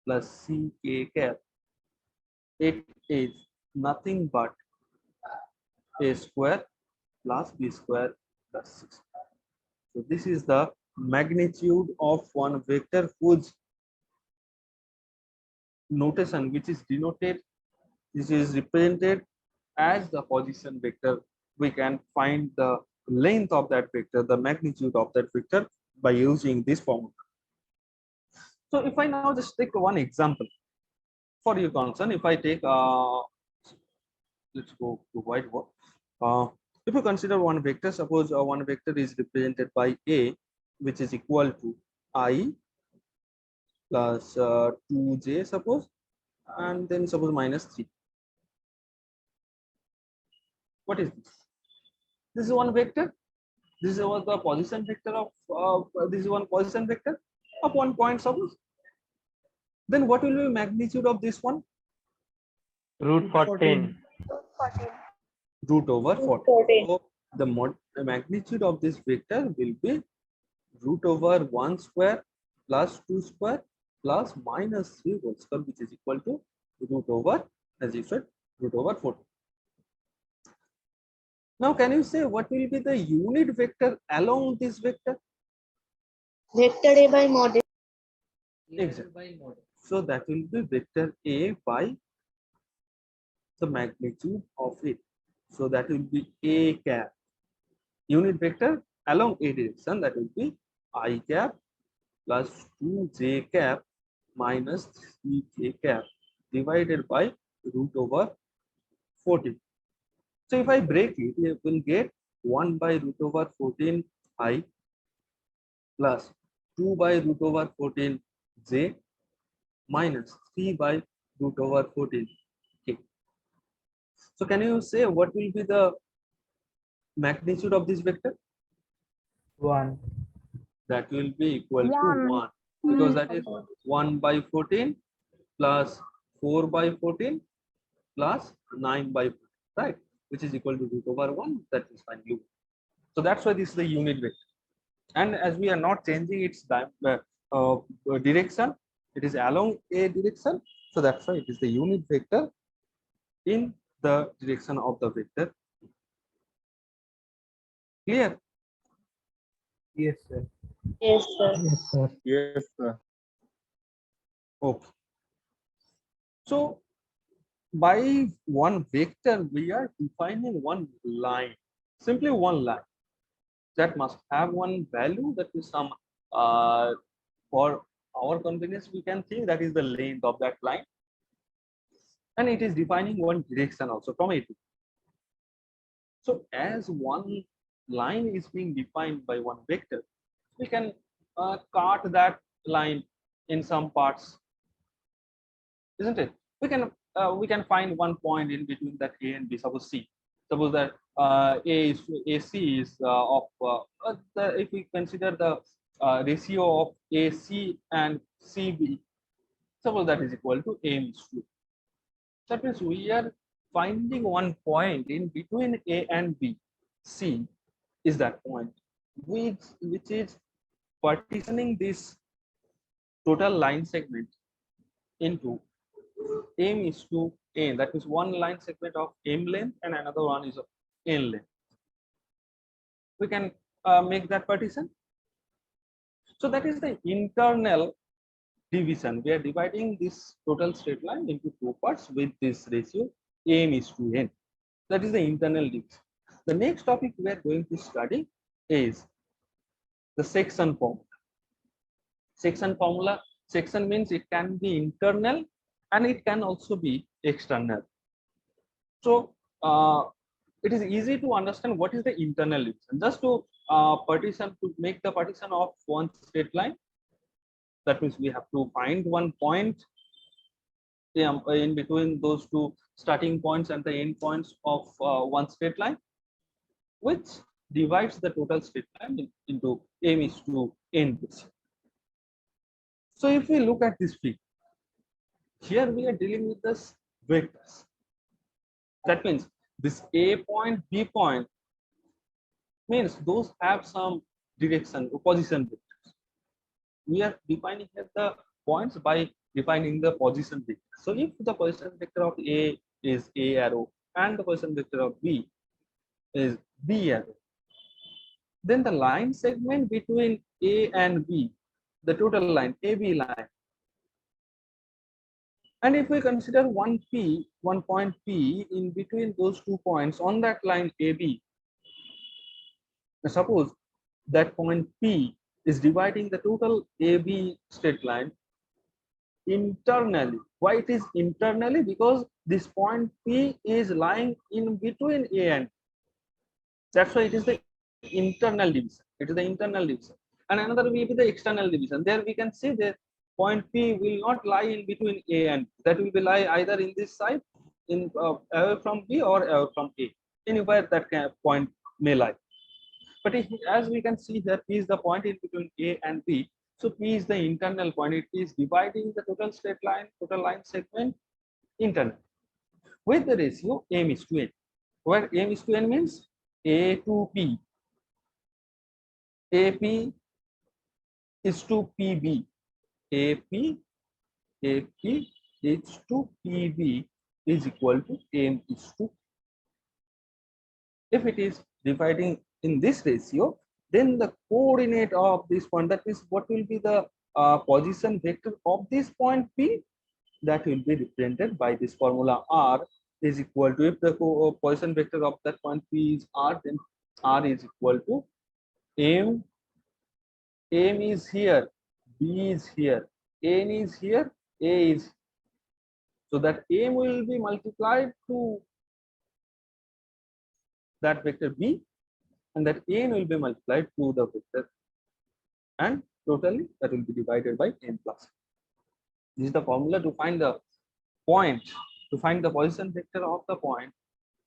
plus C K cap. It is nothing but A square plus B square plus C square. So this is the magnitude of one vector whose notation, which is denoted, this is represented as the position vector. We can find the length of that vector, the magnitude of that vector, by using this formula. So if I now just take one example for your concern, if I take let's go to whiteboard. If you consider one vector, suppose one vector is represented by A, which is equal to I plus 2j suppose, and then suppose minus 3. What is this? This is one vector. This is the position vector of this is one position vector of one point suppose. Then what will be magnitude of this one? Root 14. Root over 40. 14. So the magnitude of this vector will be root over 1 square plus 2 square plus minus 3 whole square, which is equal to root over, as you said, root over 40. Now, can you say what will be the unit vector along this vector? Vector A by model. Exactly. So that will be vector A by the magnitude of it. So that will be A cap. Unit vector along A direction, that will be I cap plus 2j cap minus 3j cap divided by root over 40. So if I break it, you will get 1 by root over 14 I plus 2 by root over 14 j minus 3 by root over 14 k. So can you say what will be the magnitude of this vector? 1. That will be equal to 1. 1, because that is 1 by 14 plus 4 by 14 plus 9 by 14, right? Which is equal to root over 1. That is finally. So that's why this is the unit vector. And as we are not changing its direction, it is along a direction. So that's why it is the unit vector in the direction of the vector. Clear? Yes, sir. Yes, sir. Yes, sir. Yes, sir. Okay. So by one vector, we are defining one line, simply one line that must have one value, that is some for our convenience we can think that is the length of that line, and it is defining one direction also from it. So as one line is being defined by one vector, we can cut that line in some parts, isn't it? We can find one point in between that A and B. Suppose C. Suppose that AC is if we consider the ratio of AC and CB, suppose that is equal to AM:2. That means we are finding one point in between A and B. C is that point, which is partitioning this total line segment into M:n. That is one line segment of M length and another one is of N length. We can make that partition. So that is the internal division. We are dividing this total straight line into two parts with this ratio M:n. That is the internal division. The next topic we are going to study is the section formula. Section formula. Section means it can be internal and it can also be external. So it is easy to understand what is the internal division. Just to make the partition of one straight line. That means we have to find one point in between those two starting points and the end points of one straight line, which divides the total straight line into M:n. So if we look at this figure, here we are dealing with this vectors. That means this A point, B point means those have some direction or position vectors. We are defining here the points by defining the position vector. So if the position vector of A is A arrow and the position vector of B is B arrow, then the line segment between A and B, the total line, AB line, and if we consider one point P in between those 2 points on that line AB, suppose that point P is dividing the total AB straight line internally. Why it is internally? Because this point P is lying in between A and B. That's why it is the internal division. It is the internal division. And another will be the external division. There we can see that point P will not lie in between A and B. That will be lie either in this side, in away from B or away from A. Anywhere that point may lie. But as we can see here, P is the point in between A and B. So P is the internal point. It is dividing the total straight line, total line segment internal with the ratio m is to n, where m is to n means A to P. AP is to PB. AP is to PB is equal to m is to. If it is dividing in this ratio, then the coordinate of this point, that is what will be the position vector of this point P, that will be represented by this formula R is equal to, if the position vector of that point P is R, then R is equal to M is here, B is here, N is here, A is. So that M will be multiplied to that vector B, and that N will be multiplied to the vector, and totally that will be divided by N plus. This is the formula to find the point, to find the position vector of the point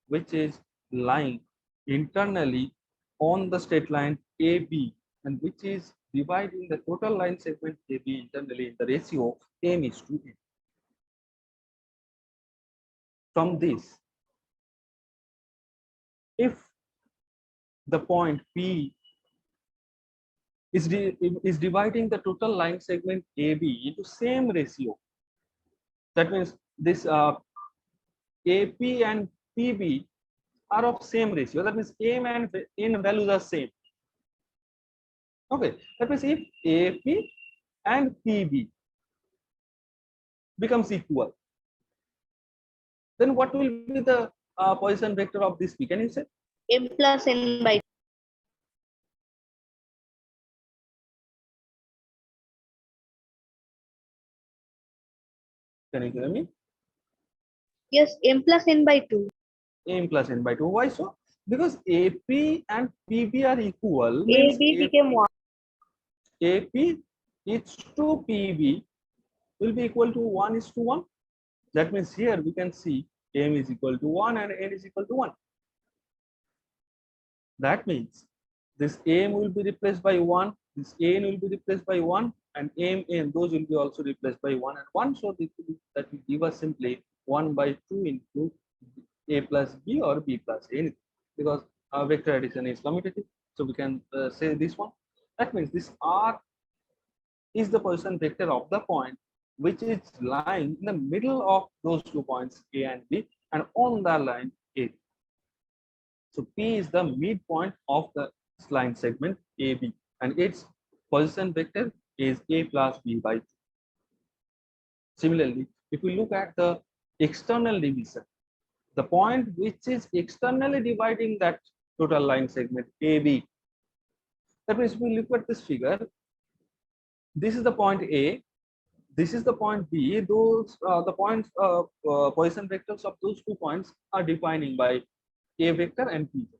which is lying internally on the straight line AB, and which is dividing the total line segment AB internally in the ratio m is to n. From this, if the point P is dividing the total line segment AB into same ratio, that means this AP and PB are of same ratio. That means m and n values are same. Okay, that means if AP and PB becomes equal, then what will be the position vector of this P? Can you say? M plus N by Can you hear me? yes, M plus N by 2. M plus n by 2. Why so? Because AP and PB are equal. Means AB became 1. AP is to PB will be equal to 1 is to 1. That means here we can see M is equal to 1 and N is equal to 1. That means this M will be replaced by 1, this N will be replaced by 1, and M, N, those will be also replaced by 1 and 1. So that will give us simply 1 by 2 into A plus B or B plus A, because our vector addition is commutative. So we can say this one. That means this R is the position vector of the point which is lying in the middle of those 2 points A and B, and on the line A. So P is the midpoint of the line segment AB, and its position vector is A plus B by 2. Similarly, if we look at the external division, the point which is externally dividing that total line segment AB, that means if we look at this figure, this is the point A, this is the point B. Those the points position vectors of those 2 points are defining by A vector and P vector.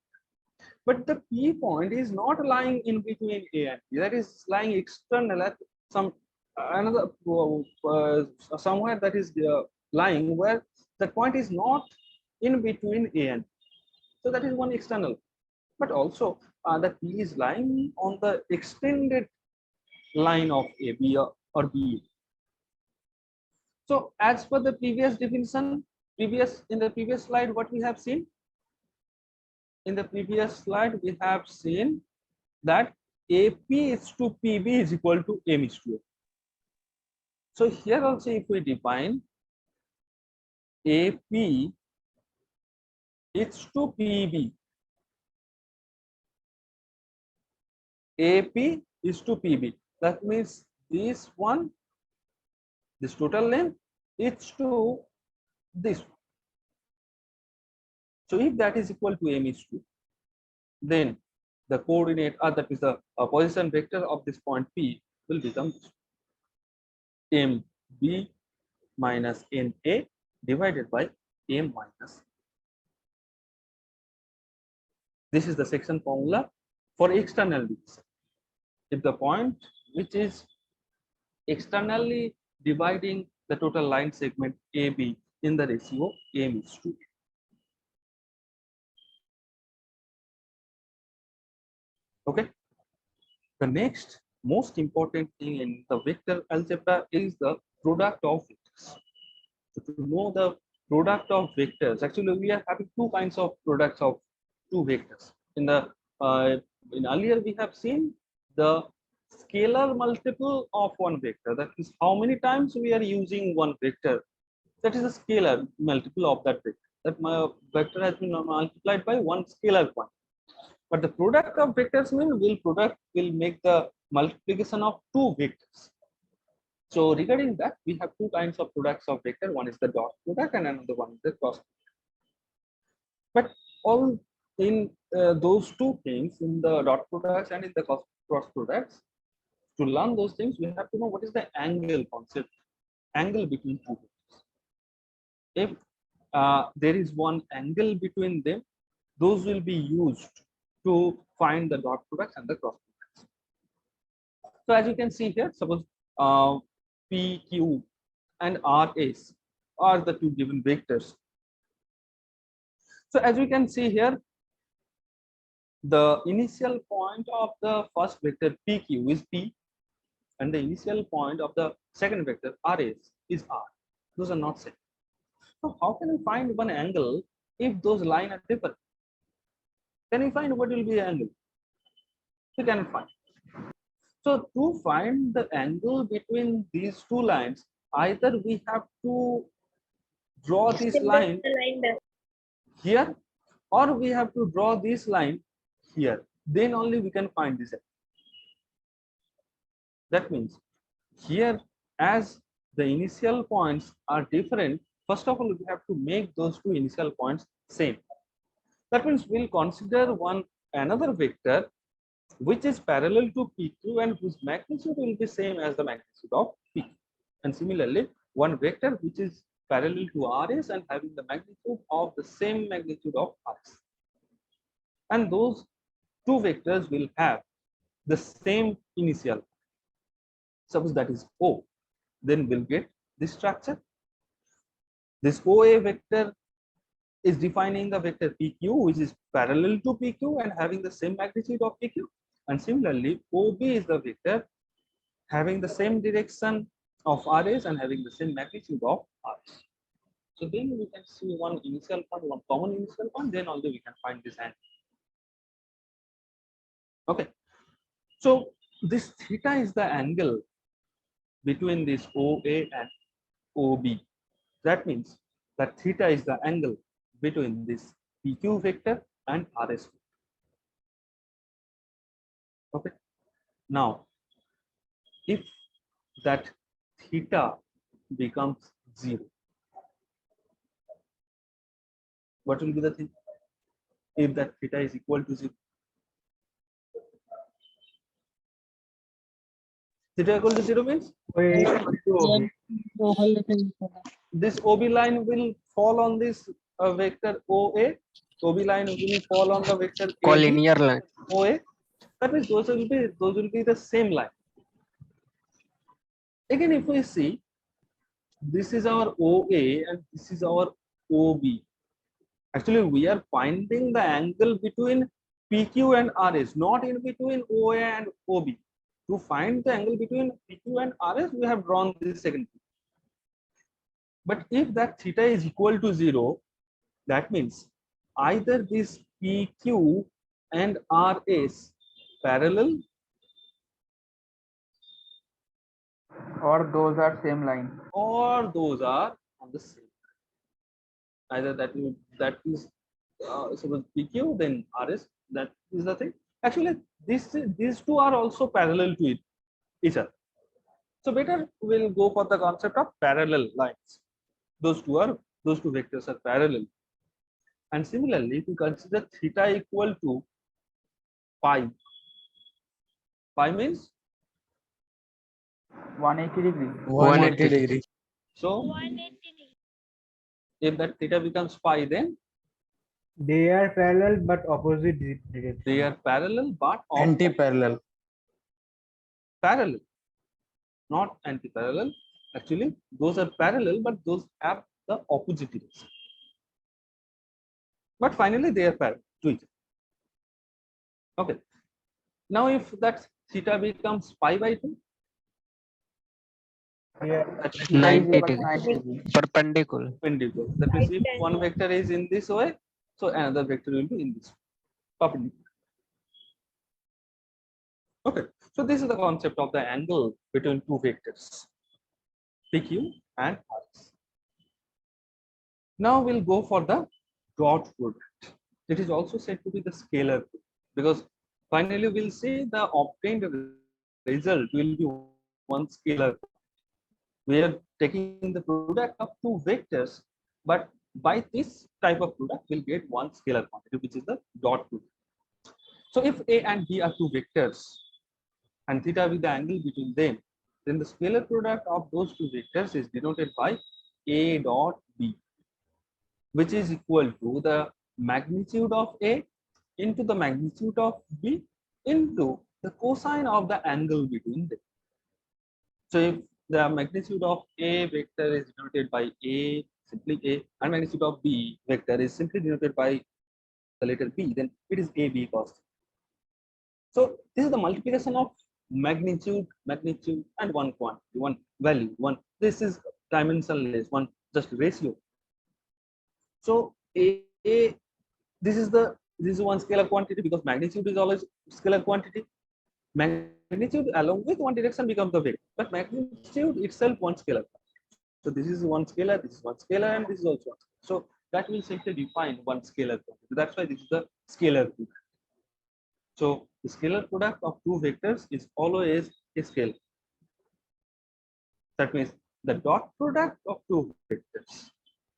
But the P point is not lying in between A and B. That is lying external at some another somewhere, that is lying where the point is not in between A and B. So that is one external. But also the P is lying on the extended line of A, B or B. So as per the previous definition, in the previous slide, what we have seen? In the previous slide, we have seen that AP is to PB is equal to M is to A. So here also, if we define AP is to PB, AP is to PB, that means this one, this total length, is to this one. So if that is equal to M is to, then the coordinate, that is the position vector of this point P will become MB minus NA divided by M minus. This is the section formula for external division. If the point which is externally dividing the total line segment AB in the ratio M:2. Okay. The next most important thing in the vector algebra is the product of vectors. So to know the product of vectors, actually we are having two kinds of products of two vectors. In earlier we have seen the scalar multiple of one vector. That is how many times we are using one vector. That is a scalar multiple of that vector. That my vector has been multiplied by one scalar quantity. But the product of vectors will make the multiplication of two vectors. So regarding that, we have two kinds of products of vector. One is the dot product and another one is the cross product. But all in those two things, in the dot products and in the cross products, to learn those things, we have to know what is the angle concept, angle between two vectors. If there is one angle between them, those will be used to find the dot products and the cross products. So as you can see here, suppose PQ and RS are the two given vectors. So as we can see here, the initial point of the first vector PQ is P, and the initial point of the second vector RS is R. Those are not same. So how can we find one angle if those lines are different? Can we find what will be the angle? We cannot find. So to find the angle between these two lines, either we have to draw this line here, or we have to draw this line here. Then only we can find this angle. That means here, as the initial points are different, first of all, we have to make those two initial points same. That means we'll consider another vector which is parallel to PQ and whose magnitude will be same as the magnitude of PQ. And similarly, one vector which is parallel to RS and having the magnitude of the same magnitude of RS. And those two vectors will have the same initial. Suppose that is O, then we'll get this structure. This OA vector is defining the vector PQ, which is parallel to PQ and having the same magnitude of PQ. And similarly, OB is the vector having the same direction of RS and having the same magnitude of RS. So then we can see one initial point, one common initial point, then only we can find this angle. Okay. So this theta is the angle between this OA and OB. That means that theta is the angle between this PQ vector and RS vector. Okay. Now, if that theta becomes 0, what will be the thing? If that theta is equal to 0, theta equal to 0 means this OB line will fall on this vector OA. OB line will fall on the vector collinear line. OA. That means those will be the same line. Again, if we see, this is our OA and this is our OB. Actually, we are finding the angle between PQ and RS, not in between OA and OB. To find the angle between PQ and RS, we have drawn this second thing. But if that theta is equal to 0, that means either this PQ and RS parallel, or those are same line. or those are on the same. Either that is suppose PQ, then RS. That is the thing. Actually, these two are also parallel to each other. So better we'll go for the concept of parallel lines. Those two vectors are parallel. And similarly, if we consider theta equal to pi. Pi means 180 degree. 180 degree. so. If that theta becomes pi, then They are parallel but opposite direction. they are parallel but Anti-parallel. parallel. not anti-parallel. Actually, those are parallel, but those have the opposite direction. But finally, they are parallel to each other. Okay. Now, if that theta becomes pi by 2, Yeah. that means 90 degree. Perpendicular. perpendicular. That means if one vector is in this way, so another vector will be in this way, perpendicular. Okay, so this is the concept of the angle between two vectors, PQ and RS. Now we'll go for the dot product. It is also said to be the scalar product, because finally we'll see the obtained result will be one scalar. We are taking the product of two vectors, but by this type of product we'll get one scalar quantity, which is the dot product. So if A and B are two vectors and theta with the angle between them, then the scalar product of those two vectors is denoted by A dot B, which is equal to the magnitude of A into the magnitude of B into the cosine of the angle between them. So if the magnitude of A vector is denoted by A, simply A, and magnitude of B vector is simply denoted by the letter B, then it is AB cos. So this is the multiplication of magnitude, and one quantity, one value, one. This is dimensionless, one just ratio. So this is one scalar quantity, because magnitude is always scalar quantity. Magnitude along with one direction becomes the vector, but magnitude itself one scalar. So this is one scalar, this is one scalar, and this is also one. So that will simply define one scalar quantity. That's why this is the scalar product. So the scalar product of two vectors is always a scalar. That means the dot product of two vectors,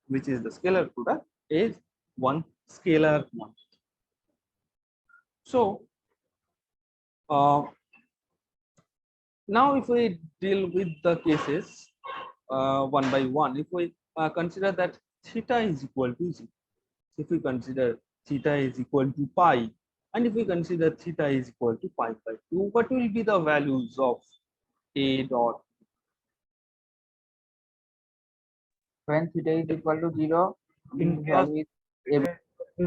which is the scalar product, is one scalar quantity. So now if we deal with the cases one by one, if we consider that theta is equal to 0, if we consider theta is equal to pi, and if we consider theta is equal to pi by 2, what will be the values of A dot? When theta is equal to 0, In value is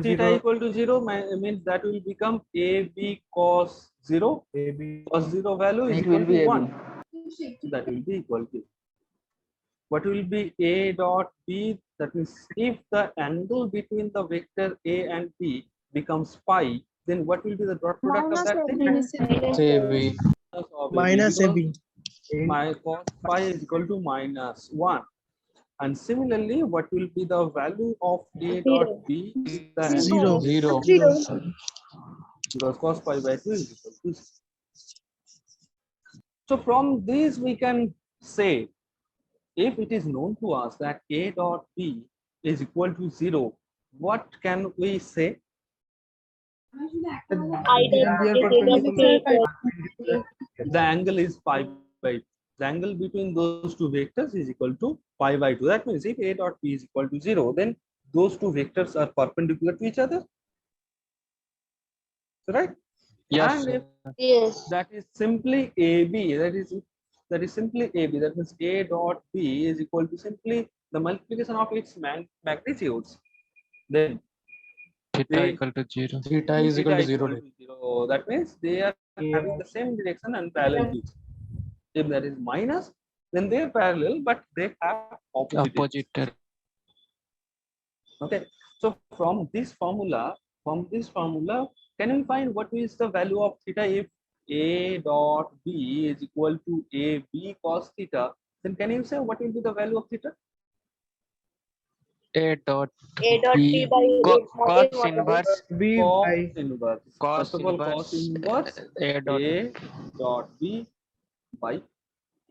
Theta equal to 0 means that will become AB cos 0. AB. Cos 0 value is it equal will be to AB. 1. So that will be equal to. What will be A dot B? That means if the angle between the vector A and B becomes pi, then what will be the dot product of that thing? AB. Minus AB. My cos pi is equal to minus 1. And similarly, what will be the value of A dot B? If the angle- 0. Because cos pi by 2 is equal to 0. So from this we can say, if it is known to us that A dot B is equal to 0, what can we say? The angle is pi by 2. The angle between those two vectors is equal to pi by 2. That means if A dot B is equal to 0, then those two vectors are perpendicular to each other. Right? Yes. And if Yes. that is simply AB, that is simply AB, that means A dot B is equal to simply the multiplication of its magnitudes. Then Theta equal to 0. Theta is equal to 0. 0. That means they are having the same direction and parallel to each other. If that is minus, then they are parallel, but they have opposite. Opposite. Okay. So from this formula, can we find what is the value of theta if A dot B is equal to AB cos theta? Then can you say what will be the value of theta? A dot A dot B B. by Cos inverse. B Cos by inverse. Cos First of all, cos inverse A dot. A dot B by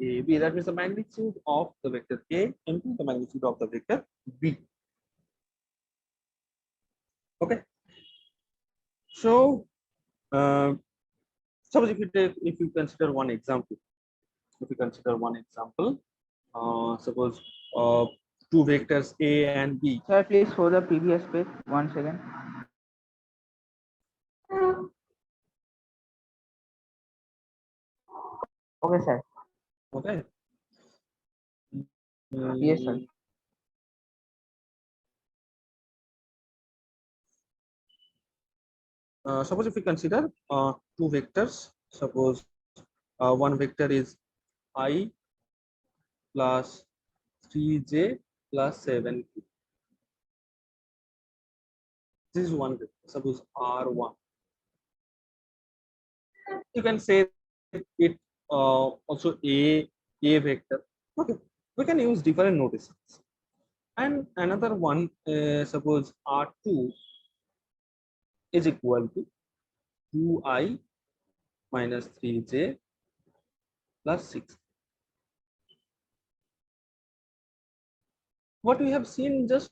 AB. That means the magnitude of the vector A into the magnitude of the vector B. Okay. So, suppose if you consider one example, suppose two vectors A and B. Sir, please show the previous page. 1 second. Okay, sir. Okay. Yes, sir. Suppose if we consider two vectors, suppose one vector is I plus 3j plus 7k. This is one vector. Suppose R1. You can say it also a vector. Okay, we can use different notations. And another one, suppose R2 is equal to 2i minus 3j plus 6. What we have seen just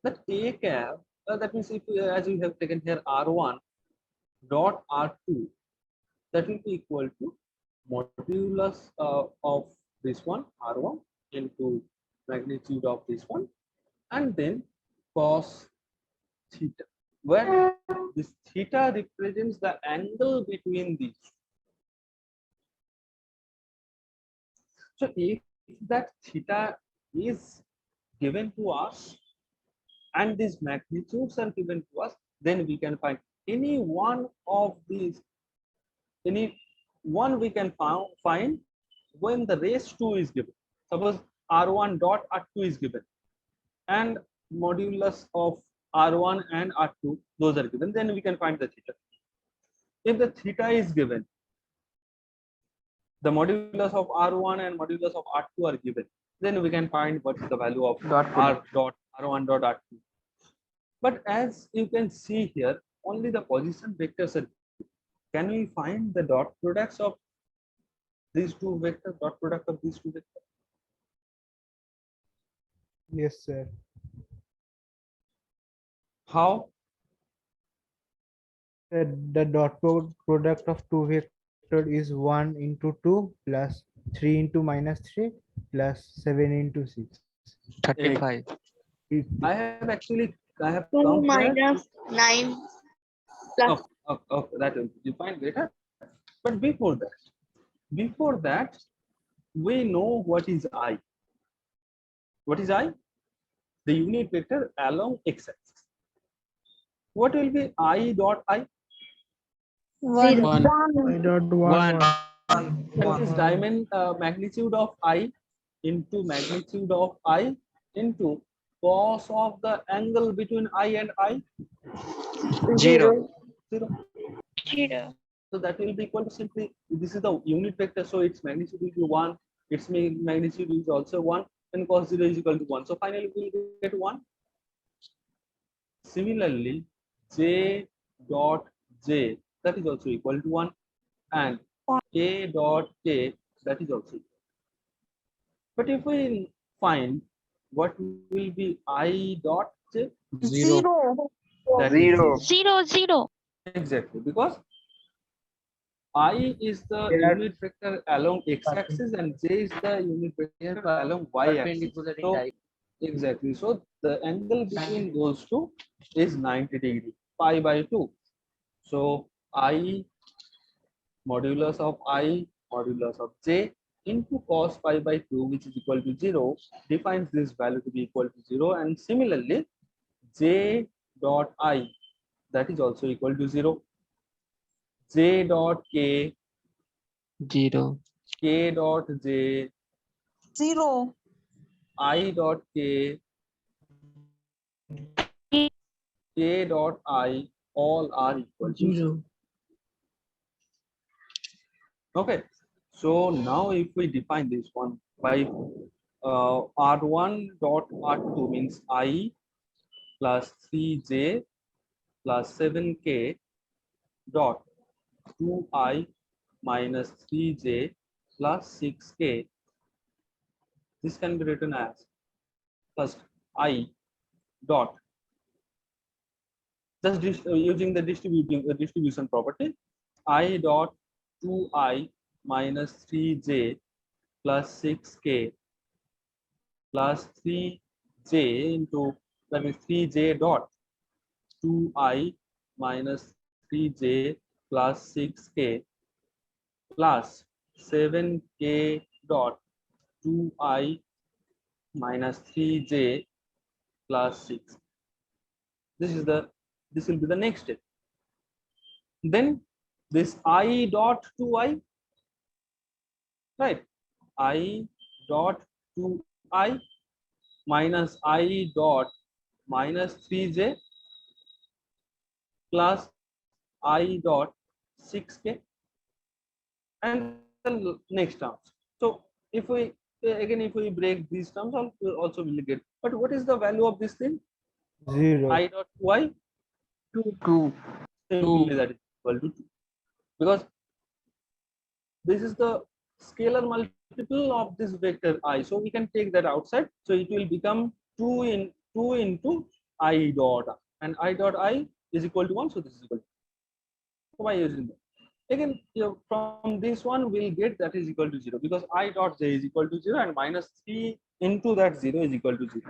that a cap, that means if as we have taken here R1 dot R2, that will be equal to modulus of this one R1 into magnitude of this one, and then cos theta, where this theta represents the angle between these. So if that theta is given to us and these magnitudes are given to us, then we can find any one of these, any one we can find when the raised 2 is given. Suppose R1 dot R2 is given and modulus of R1 and R2, those are given, then we can find the theta. If the theta is given, the modulus of R1 and modulus of R2 are given, then we can find what is the value of R dot R1 dot R2. But as you can see here, only the position vectors are given. Can we find the dot products of these two vectors, dot product of these two vectors? Yes, sir. How? The dot product of two vector is 1 into 2 plus 3 into minus 3 plus 7 into 6. 35. I have actually, I have 2 come here. minus 9 plus That will be defined later. But before that, we know what is I. What is I? The unit vector along x-axis. What will be I dot I? 0. 1. I dot 1 That is magnitude of I into magnitude of I into cos of the angle between I and I. 0. 0. So that will be equal to simply, this is the unit vector, so its magnitude will be 1, its magnitude is also 1, and cos 0 is equal to 1. So finally we will get 1. Similarly, j dot j, that is also equal to 1, and k dot k, that is also equal. But if we find what will be I dot j, 0. that is 0. 0. exactly, because I is the They are unit vector along x-axis and j is the unit vector along y-axis. So exactly, so the angle between those two is 90 degree, pi by 2. So I modulus of I modulus of j into cos pi by 2, which is equal to 0, defines this value to be equal to 0, and similarly j dot I, that is also equal to 0. J dot k, 0. k dot j, 0. I dot k, k dot I, all are equal to 0. Okay, so now if we define this one by R1 dot R2 means I plus 3j plus 7k dot 2i minus 3j plus 6k. This can be written as first I dot, just using the distribution property, I dot 2i minus 3j plus 6k plus 3j into, that is 3j dot 2i minus 3j plus 6k plus 7k dot 2i minus 3j plus 6. This will be the next step. Then this I dot 2i, right? I dot 2i minus I dot minus 3j plus I dot 6k, and the next terms. So if we if we break these terms, also will get. But what is the value of this thing? 0. I dot 2i, 2. simply that is equal to 2, because this is the scalar multiple of this vector I, so we can take that outside, so it will become 2 into I dot, and I dot I is equal to 1, so this is equal to 2. By using that, again, from this one we'll get that is equal to 0, because I dot j is equal to 0 and minus 3 into that 0 is equal to 0.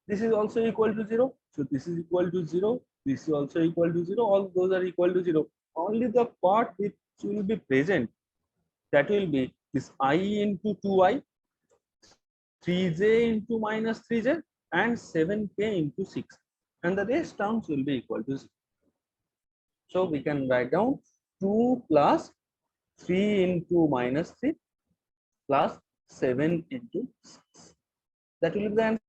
This is also equal to 0, so this is equal to 0, this is also equal to 0, all those are equal to 0. Only the part which will be present, that will be this I into 2i, 3j into minus 3j, and 7k into 6, and the rest terms will be equal to 0. So we can write down 2 plus 3 into minus 3 plus 7 into 6. That will be the answer.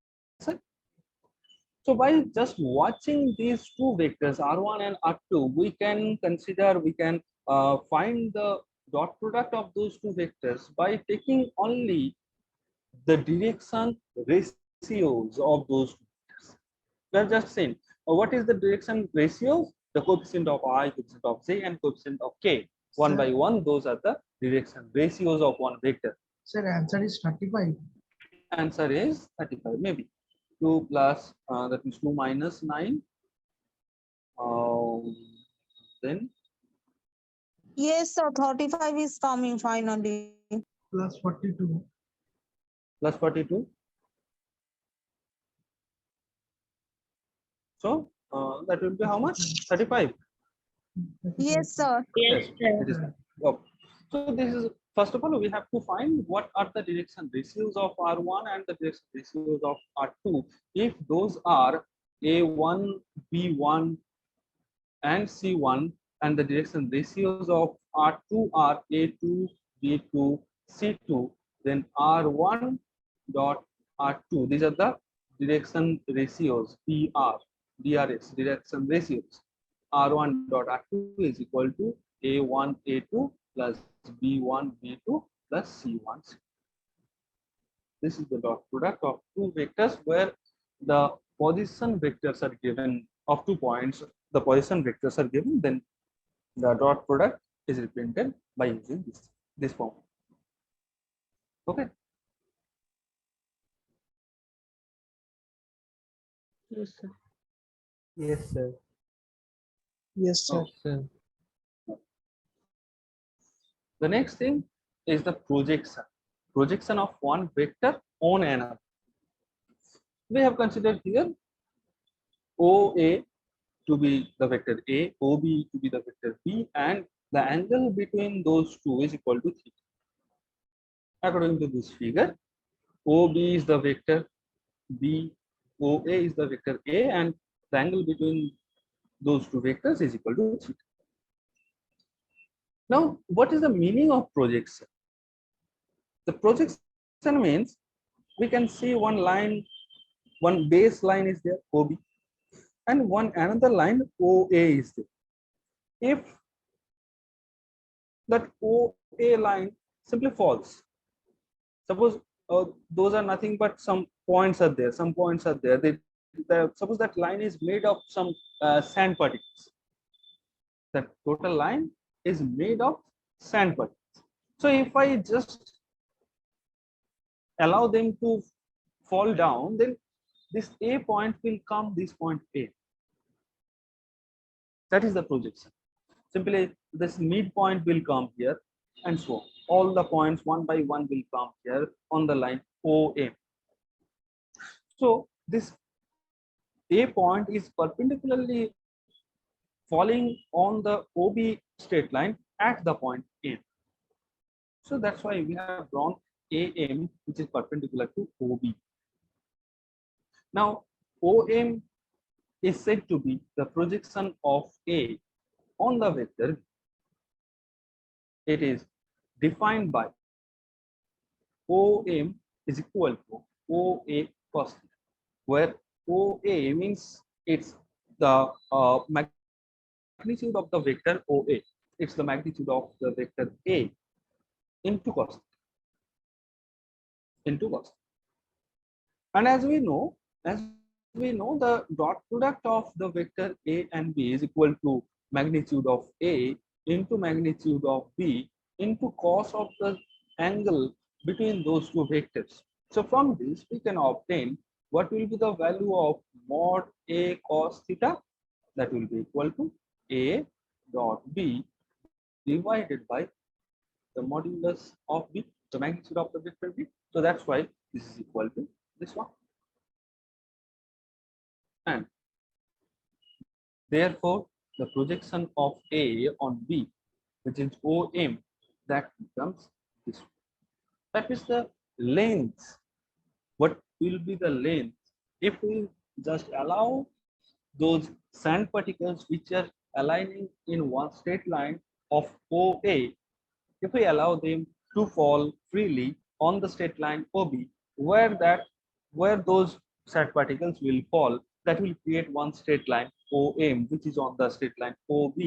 So by just watching these two vectors R1 and R2, we can consider, we can find the dot product of those two vectors by taking only the direction ratios of those two vectors. We are just saying, what is the direction ratios? The coefficient of I, coefficient of j, and coefficient of k. One by one, those are the direction ratios of one vector. Sir, answer is 35. Answer is 35, maybe. 2 plus, that means 2 minus 9. Then Yes, sir. 35 is coming finally. Plus 42. plus 42. So that will be how much? 35. Yes, sir. Yes, it is. Oh. So this is, first of all, we have to find what are the direction ratios of R1 and the direction ratios of R2. If those are A1, B1, and C1, and the direction ratios of R2 are A2, B2, C2, then R1 dot R2, these are the direction ratios, PR, DRS, direction ratios. R1 dot R2 is equal to A1, A2 plus B1, B2 plus C1, C2. This is the dot product of two vectors where the position vectors are given of 2 points. The position vectors are given, then the dot product is represented by using this form. Okay. Yes, sir. Yes, sir. Yes, sir. Sir. The next thing is the projection of one vector on another. We have considered here OA to be the vector A, OB to be the vector B, and the angle between those two is equal to theta. According to this figure, OB is the vector B, OA is the vector A, and the angle between those two vectors is equal to theta. Now, what is the meaning of projection? The projection means we can see one line, one base line is there, OB, and one another line, OA is there. If that OA line simply falls, suppose those are nothing but some points are there, suppose that line is made of some sand particles. That total line is made of sand particles. So if I just allow them to fall down, then this A point will come this point A. That is the projection. Simply this midpoint will come here, and so on. All the points one by one will come here on the line OA. So this A point is perpendicularly falling on the OB straight line at the point A. So that's why we have drawn AM, which is perpendicular to OB. Now, OM is said to be the projection of A on the vector. It is defined by OM is equal to OA cos theta, where OA means it's the magnitude of the vector OA. It's the magnitude of the vector A into cos theta, into cos. And as we know, the dot product of the vector A and B is equal to magnitude of A into magnitude of B into cos of the angle between those two vectors. So from this, we can obtain what will be the value of mod A cos theta. That will be equal to A dot B divided by the modulus of B, the magnitude of the vector B. So that's why this is equal to this one. And therefore, the projection of A on B, which is OM, that becomes this. That is the length. What will be the length if we just allow those sand particles which are aligning in one straight line of OA, if we allow them to fall freely on the straight line OB, where those sand particles will fall, that will create one straight line OM, which is on the straight line OB.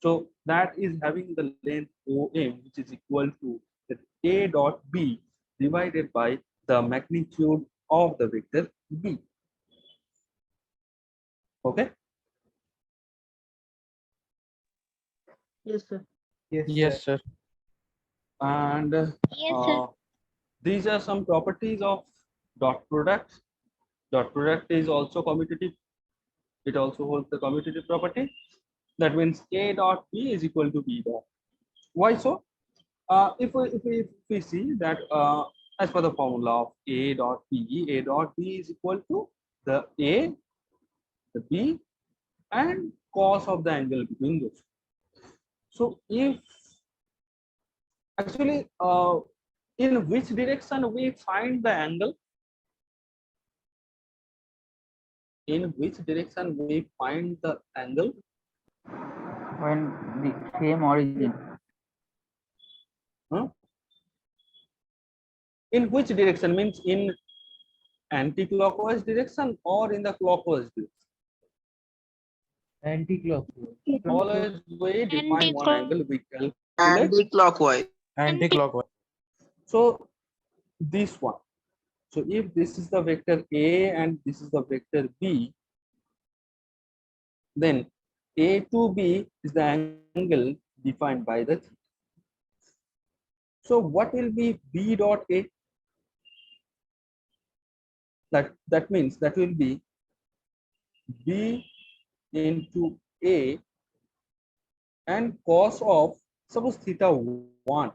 So that is having the length OM, which is equal to the A dot B divided by the magnitude of the vector B. Okay. Yes, sir. Yes, sir. And Yes, sir. these are some properties of dot product. Dot product is also commutative. It also holds the commutative property. That means A dot B is equal to B dot. Why so? If we see that as per the formula of A dot B is equal to the A, the B, and cos of the angle between those. So if actually in which direction we find the angle? In which direction we find the angle? When the same origin. Huh? In which direction means in anti-clockwise direction or in the clockwise direction? Anti-clockwise. Always we define one angle, we calculate. Anti-clockwise. Anti-clockwise. So this one. So if this is the vector A and this is the vector B, then A to B is the angle defined by the theta. So what will be B dot A? That means that will be B into A and cos of, suppose theta 1,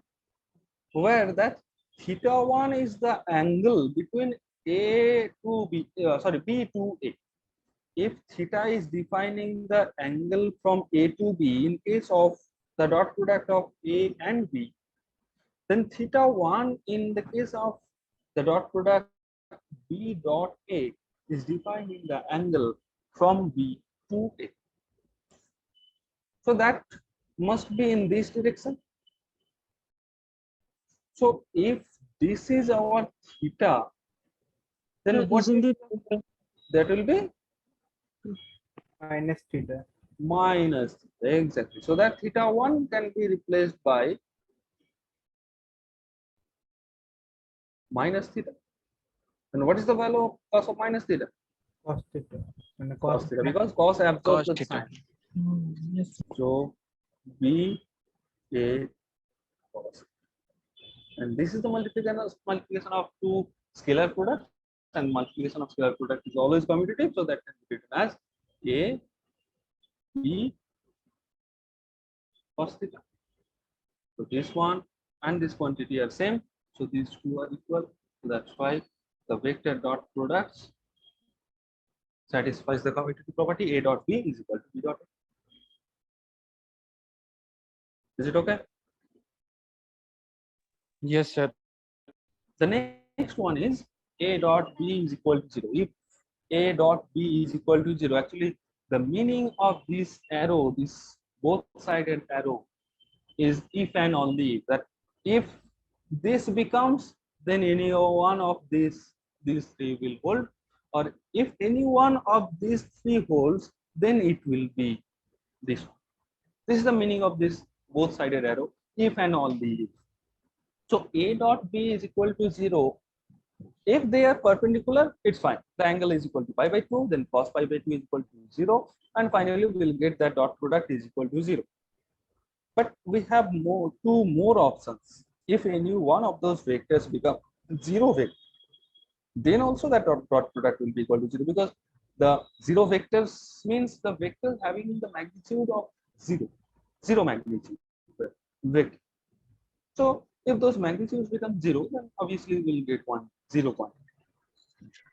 where that theta 1 is the angle between A to B, B to A. If theta is defining the angle from A to B in case of the dot product of A and B, then theta 1 in the case of the dot product B dot A is defining the angle from B to A. So that must be in this direction. So if this is our theta, then what Isn't it? that will be Minus theta. minus theta, exactly. So that theta 1 can be replaced by minus theta. And what is the value of cos of minus theta? Cos theta. And Cos theta, because cos absorbs the Cos theta. sign. Yes. So B A cos. And this is the multiplication of two scalar products, and multiplication of scalar product is always commutative, so that can be written as A B cos theta. So this one and this quantity are same, so these two are equal. So that's why the vector dot products satisfies the commutative property A dot B is equal to B dot A. Is it okay? Yes, sir. The next one is A dot B is equal to 0. If A dot B is equal to 0, actually the meaning of this arrow, this both-sided arrow, is if and only if, that if this becomes, then any one of these three will hold, or if any one of these three holds, then it will be this one. This is the meaning of this both-sided arrow, if and only if. So A dot B is equal to 0. If they are perpendicular, it's fine. The angle is equal to pi by 2, then cos pi by 2 is equal to 0, and finally we'll get that dot product is equal to 0. But we have two more options. If any one of those vectors become 0 vector, then also that dot product will be equal to 0, because the 0 vectors means the vector having the magnitude of 0 magnitude vector. So if those magnitudes become 0, then obviously we'll get 0 point.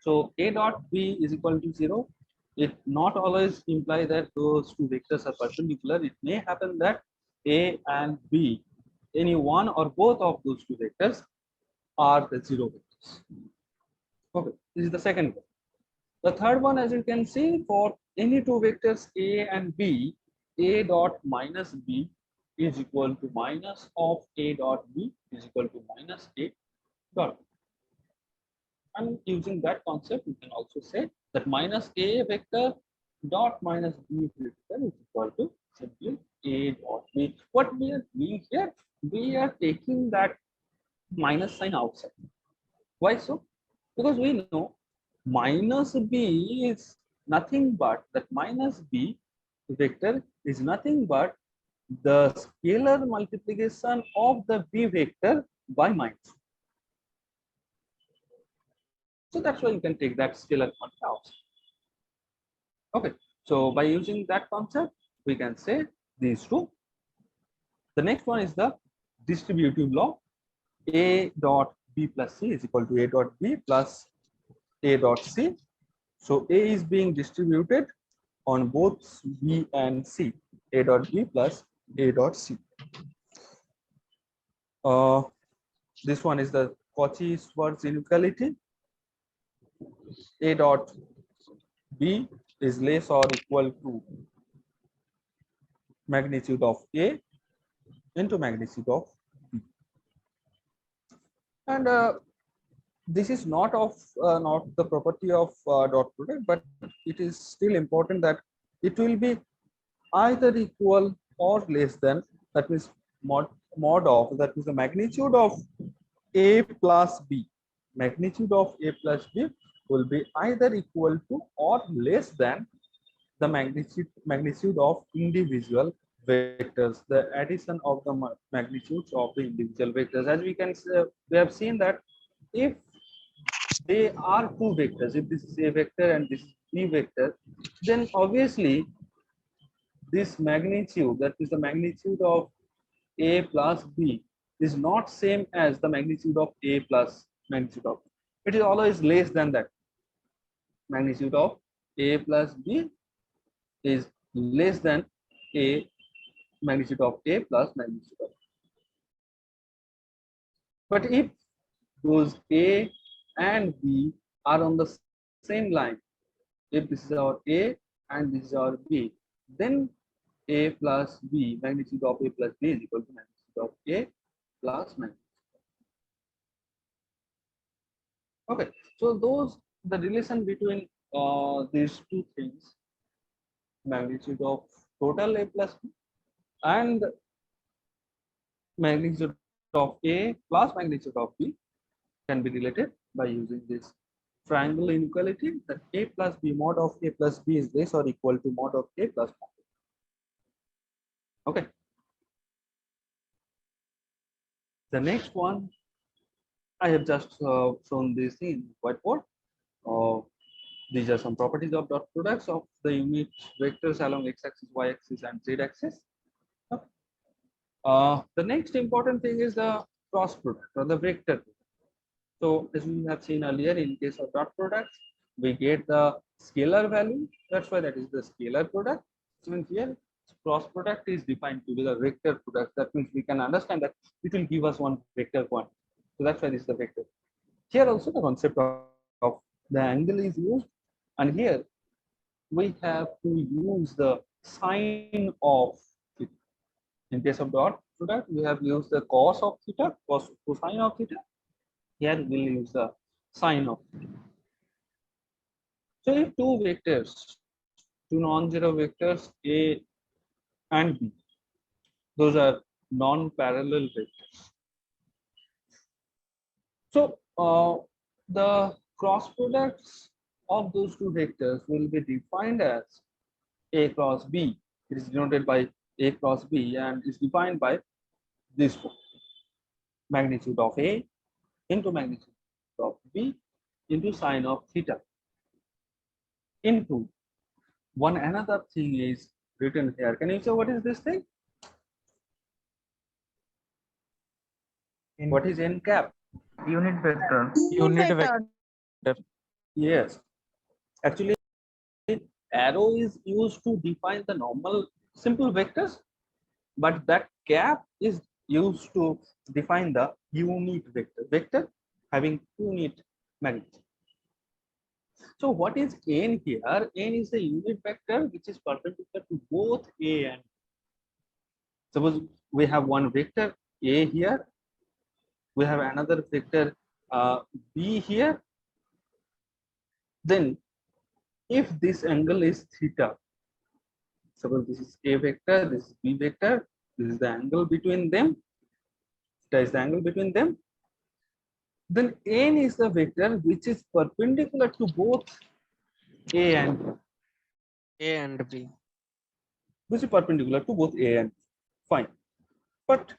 So A dot B is equal to 0. It not always imply that those two vectors are perpendicular. It may happen that A and B, any one or both of those two vectors, are the 0 vectors. Okay, this is the second one. The third one, as you can see, for any two vectors A and B, A dot minus B is equal to minus of A dot B is equal to minus A dot B. And using that concept, we can also say that minus A vector dot minus B vector is equal to simply A dot B. What we are doing here, we are taking that minus sign outside. Why so? Because we know minus B is nothing but, that minus B vector is nothing but the scalar multiplication of the B vector by minus. So that's why you can take that scalar quantity outside. Okay, so by using that concept, we can say these two. The next one is the distributive law. A dot B plus C is equal to A dot B plus A dot C. So A is being distributed on both B and C. A dot B plus A dot C. This one is the Cauchy-Schwarz inequality. A dot B is less or equal to magnitude of A into magnitude of B. And this is not the property of dot product, but it is still important that it will be either equal or less than, that means mod of, that is the magnitude of A plus B. Magnitude of A plus B will be either equal to or less than the magnitude of individual vectors, the addition of the magnitudes of the individual vectors. As we can say, we have seen that if they are two vectors, if this is A vector and this is B vector, then obviously this magnitude, that is the magnitude of A plus B, is not same as the magnitude of A plus magnitude of B. It is always less than that. Magnitude of A plus B is less than A magnitude of A plus magnitude of B. But if those A and B are on the same line, if this is our A and this is our B, then A plus B, magnitude of A plus B is equal to magnitude of A plus magnitude. Okay, so the relation between these two things, magnitude of total A plus B and magnitude of A plus magnitude of B, can be related by using this triangle inequality, that A plus B mod of A plus B is less or equal to mod of A plus mod. Okay. The next one, I have just shown this in whiteboard. These are some properties of dot products of the unit vectors along x-axis, y-axis, and z-axis. The next important thing is the cross product or the vector. So as we have seen earlier, in case of dot products, we get the scalar value. That's why that is the scalar product. So in here, cross product is defined to be the vector product. That means we can understand that it will give us one vector quantity. So that's why this is the vector. Here also the concept of the angle is used, and here we have to use the sine of theta. In case of dot product, we have used the cos of theta, cosine of theta. Here we'll use the sine of theta. So if two vectors, two non-zero vectors A and B, those are non-parallel vectors. So the cross products of those two vectors will be defined as A cross B. It is denoted by A cross B and is defined by this one: magnitude of A into magnitude of B into sine of theta into one another thing is written here. Can you say what is this thing? What is n cap? Unit vector. Unit vector. Yes, actually arrow is used to define the normal simple vectors, but that cap is used to define the unit vector having unit magnitude. So what is n here? N is the unit vector which is perpendicular to both A and B. Suppose we have one vector A here, we have another vector B here. Then if this angle is theta, suppose this is A vector, this is B vector, this is the angle between them, theta is the angle between them, then n is the vector which is perpendicular to both A and B. A and B. Which is perpendicular to both A and B. Fine. But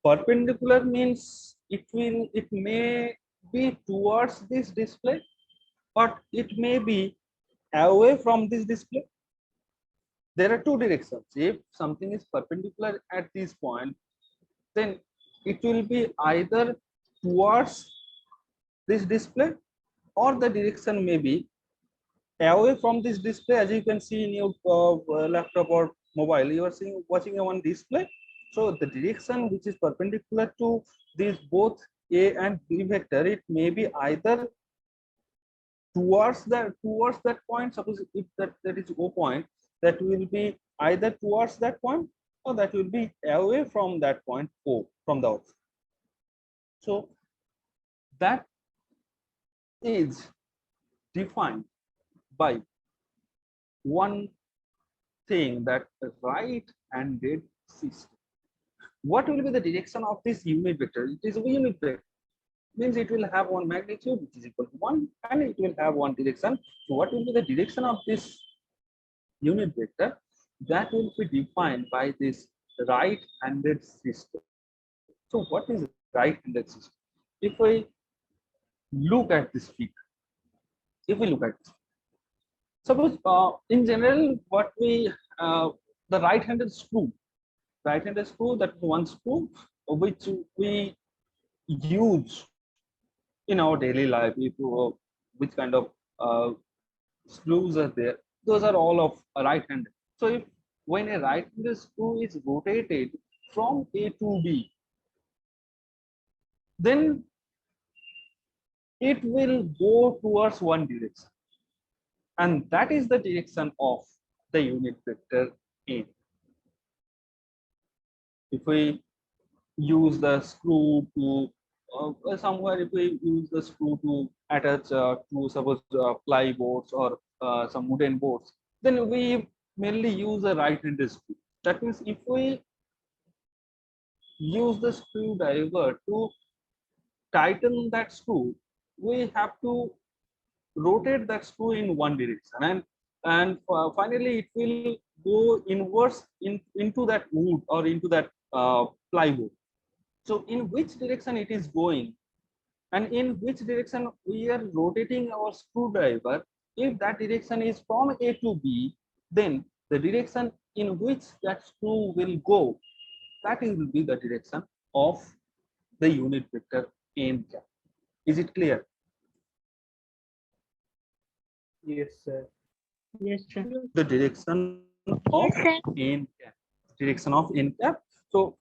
perpendicular means it may be towards this display, but it may be away from this display. There are two directions. If something is perpendicular at this point, then it will be either towards this display, or the direction may be away from this display. As you can see in your laptop or mobile, you are watching one display. So the direction which is perpendicular to these both A and B vector, it may be either towards that point. Suppose if that is O point, that will be either towards that point, or that will be away from that point O, from the outside. So that is defined by one thing, that right-handed system. What will be the direction of this unit vector? It is a unit vector, means it will have one magnitude which is equal to 1, and it will have one direction. So what will be the direction of this unit vector? That will be defined by this right-handed system. So what is right-handed system? If we look at this figure, suppose in general, what we the right-handed screw, that is one screw which we use in our daily life. If which kind of screws are there, those are all of right-handed. So if when a right-handed screw is rotated from A to B, then it will go towards one direction, and that is the direction of the unit vector n. If we use the screw to somewhere, if we use the screw to attach to suppose plyboards or some wooden boards, then we mainly use a right-handed screw. That means if we use the screwdriver to tighten that screw, we have to rotate that screw in one direction, and finally it will go inwards into that wood or into that plywood. So in which direction it is going, and in which direction we are rotating our screwdriver, if that direction is from A to B, then the direction in which that screw will go, that will be the direction of the unit vector n cap. Is it clear? Yes, sir. Yes, sir. The direction of Yes, sir. n cap. Direction of n cap. So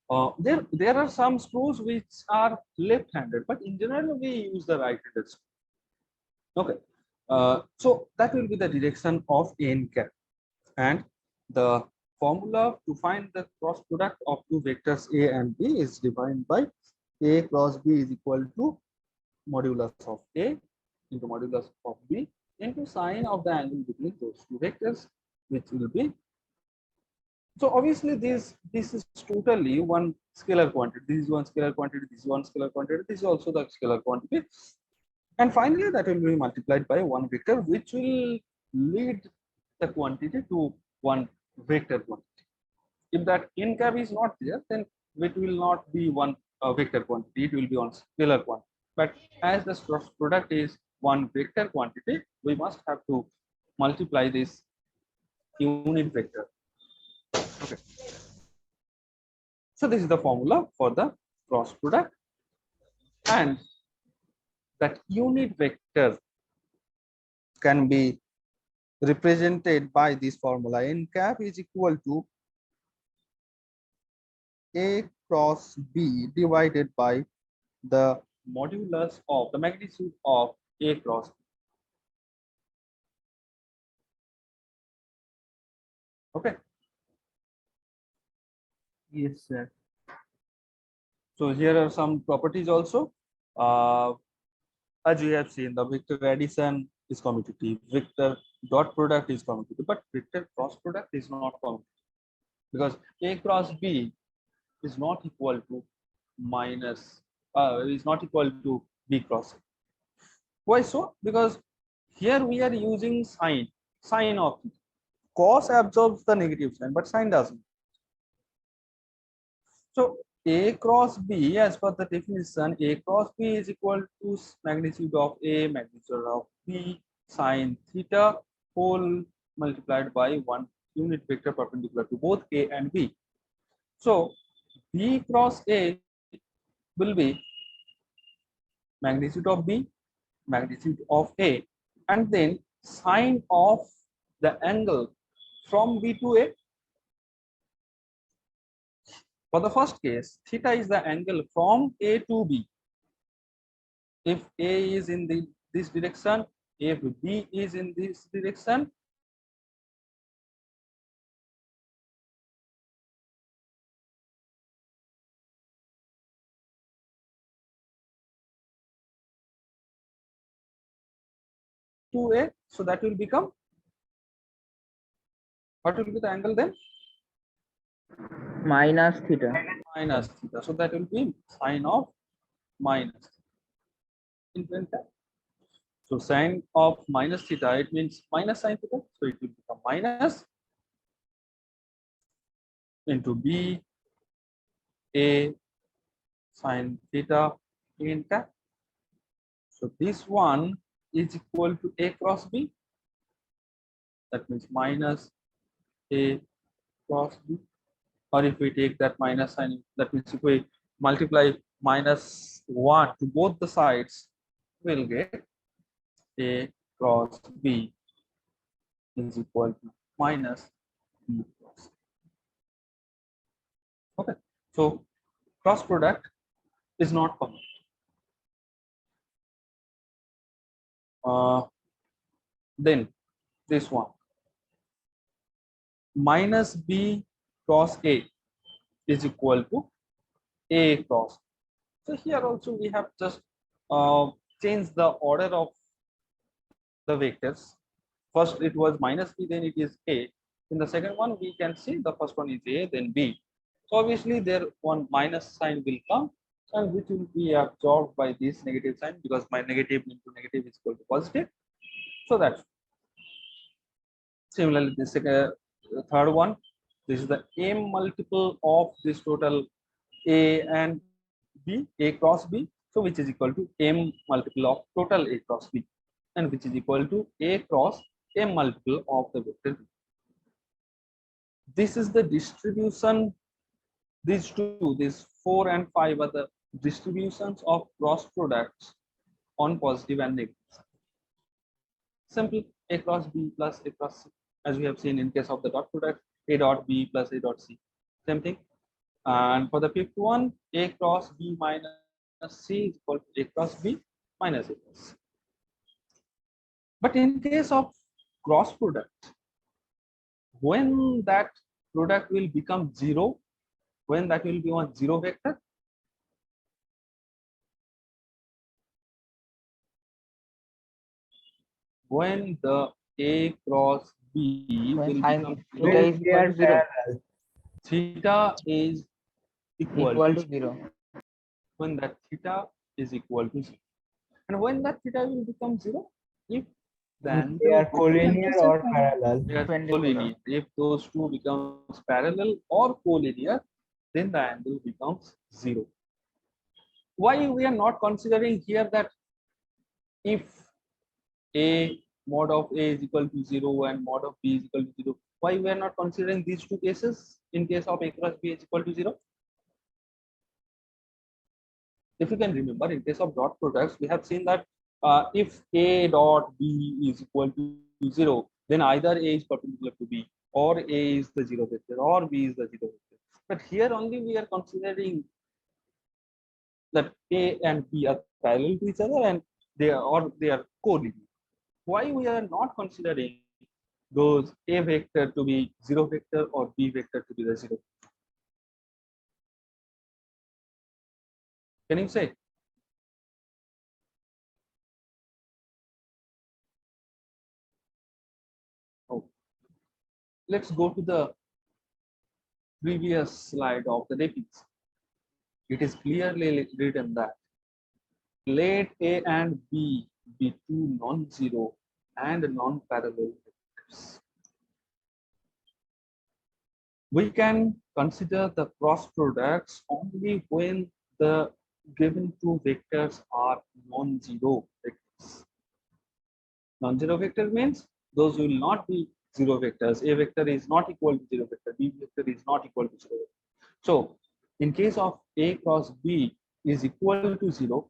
There are some screws which are left-handed, but in general we use the right-handed screw. Okay, so that will be the direction of n cap, and the formula to find the cross product of two vectors a and b is defined by a cross b is equal to modulus of a into modulus of b into sine of the angle between those two vectors, which will be. So obviously this is totally one scalar quantity. This is one scalar quantity. This is one scalar quantity. This is also the scalar quantity. And finally, that will be multiplied by one vector, which will lead the quantity to one vector quantity. If that n cap is not there, then it will not be one vector quantity. It will be one scalar quantity. But as the cross product is one vector quantity, we must have to multiply this unit vector. Okay. So this is the formula for the cross product, and that unit vector can be represented by this formula. N cap is equal to A cross B divided by the modulus of the magnitude of A cross B. Okay. Yes, sir. So here are some properties also. As we have seen, the vector addition is commutative, vector dot product is commutative, but vector cross product is not commutative, because A cross B is not equal to minus is not equal to B cross A. Why so? Because here we are using sine of theta. Cos absorbs the negative sign, but sine doesn't. So A cross B, as per the definition, A cross B is equal to magnitude of A, magnitude of B, sine theta, whole multiplied by one unit vector perpendicular to both A and B. So B cross A will be magnitude of B, magnitude of A, and then sine of the angle from B to A. For the first case, theta is the angle from A to B. If A is in this direction, if B is in this direction, to A, so that will become, what will be the angle then? Minus theta. Minus theta. So that will be sine of minus theta. So sine of minus theta, it means minus sine theta. So it will become minus into B A sine theta theta. So this one is equal to A cross B. That means minus A cross B. Or if we take that minus sign, that means if we multiply minus 1 to both the sides, we'll get A cross B is equal to minus B cross. Okay, so cross product is not common. Then this one, minus B cross A is equal to A cross. So here also we have just changed the order of the vectors. First it was minus B, then it is A. In the second one, we can see the first one is A, then B. So obviously there one minus sign will come, and which will be absorbed by this negative sign, because my negative into negative is equal to positive. So that's similarly the second, third one. This is the M multiple of this total A and B, A cross B. So which is equal to M multiple of total A cross B, and which is equal to A cross M multiple of the vector B. This is the distribution. These two, these 4 and 5 are the distributions of cross products on positive and negative side. Simple, A cross B plus A cross C, as we have seen in case of the dot product, A dot B plus A dot C. Same thing. And for the fifth one, A cross B minus C is equal to A cross B minus A plus C. But in case of cross product, when that product will become zero, when that will be one zero vector, when the A cross B will When become theta zero, is equal to 0, theta is equal equal to to 0. when that theta is equal to 0. And when that theta will become 0, if the If they angle are collinear or parallel. they are Perpendicular. collinear, if those two becomes parallel or collinear, then the angle becomes 0. Why we are not considering here that if A mod of A is equal to 0 and mod of B is equal to 0, why we are not considering these two cases in case of A cross B is equal to 0? If you can remember, in case of dot products, we have seen that if A dot B is equal to 0, then either A is perpendicular to B, or A is the 0 vector, or B is the 0 vector. But here only we are considering that A and B are parallel to each other and they are collinear. Why we are not considering those A vector to be 0 vector or B vector to be the 0? Can you say? Oh, let's go to the previous slide of the definition. It is clearly written that let A and B be two non-zero and non-parallel vectors. We can consider the cross products only when the given two vectors are non-zero vectors. Non-zero vector means those will not be zero vectors. A vector is not equal to zero vector. B vector is not equal to 0 vector. So in case of A cross B is equal to 0,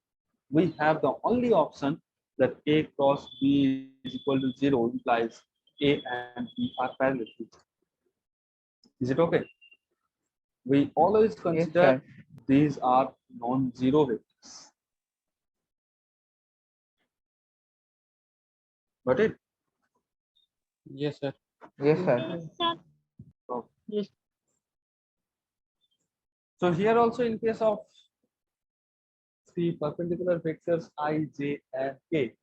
we have the only option that A cross B is equal to 0 implies A and B are parallel to each other. Is it okay? We always consider sir. these are non-zero vectors. Got it? Yes, sir. Yes, sir. Okay. So here also in case of the perpendicular vectors I, J, and K,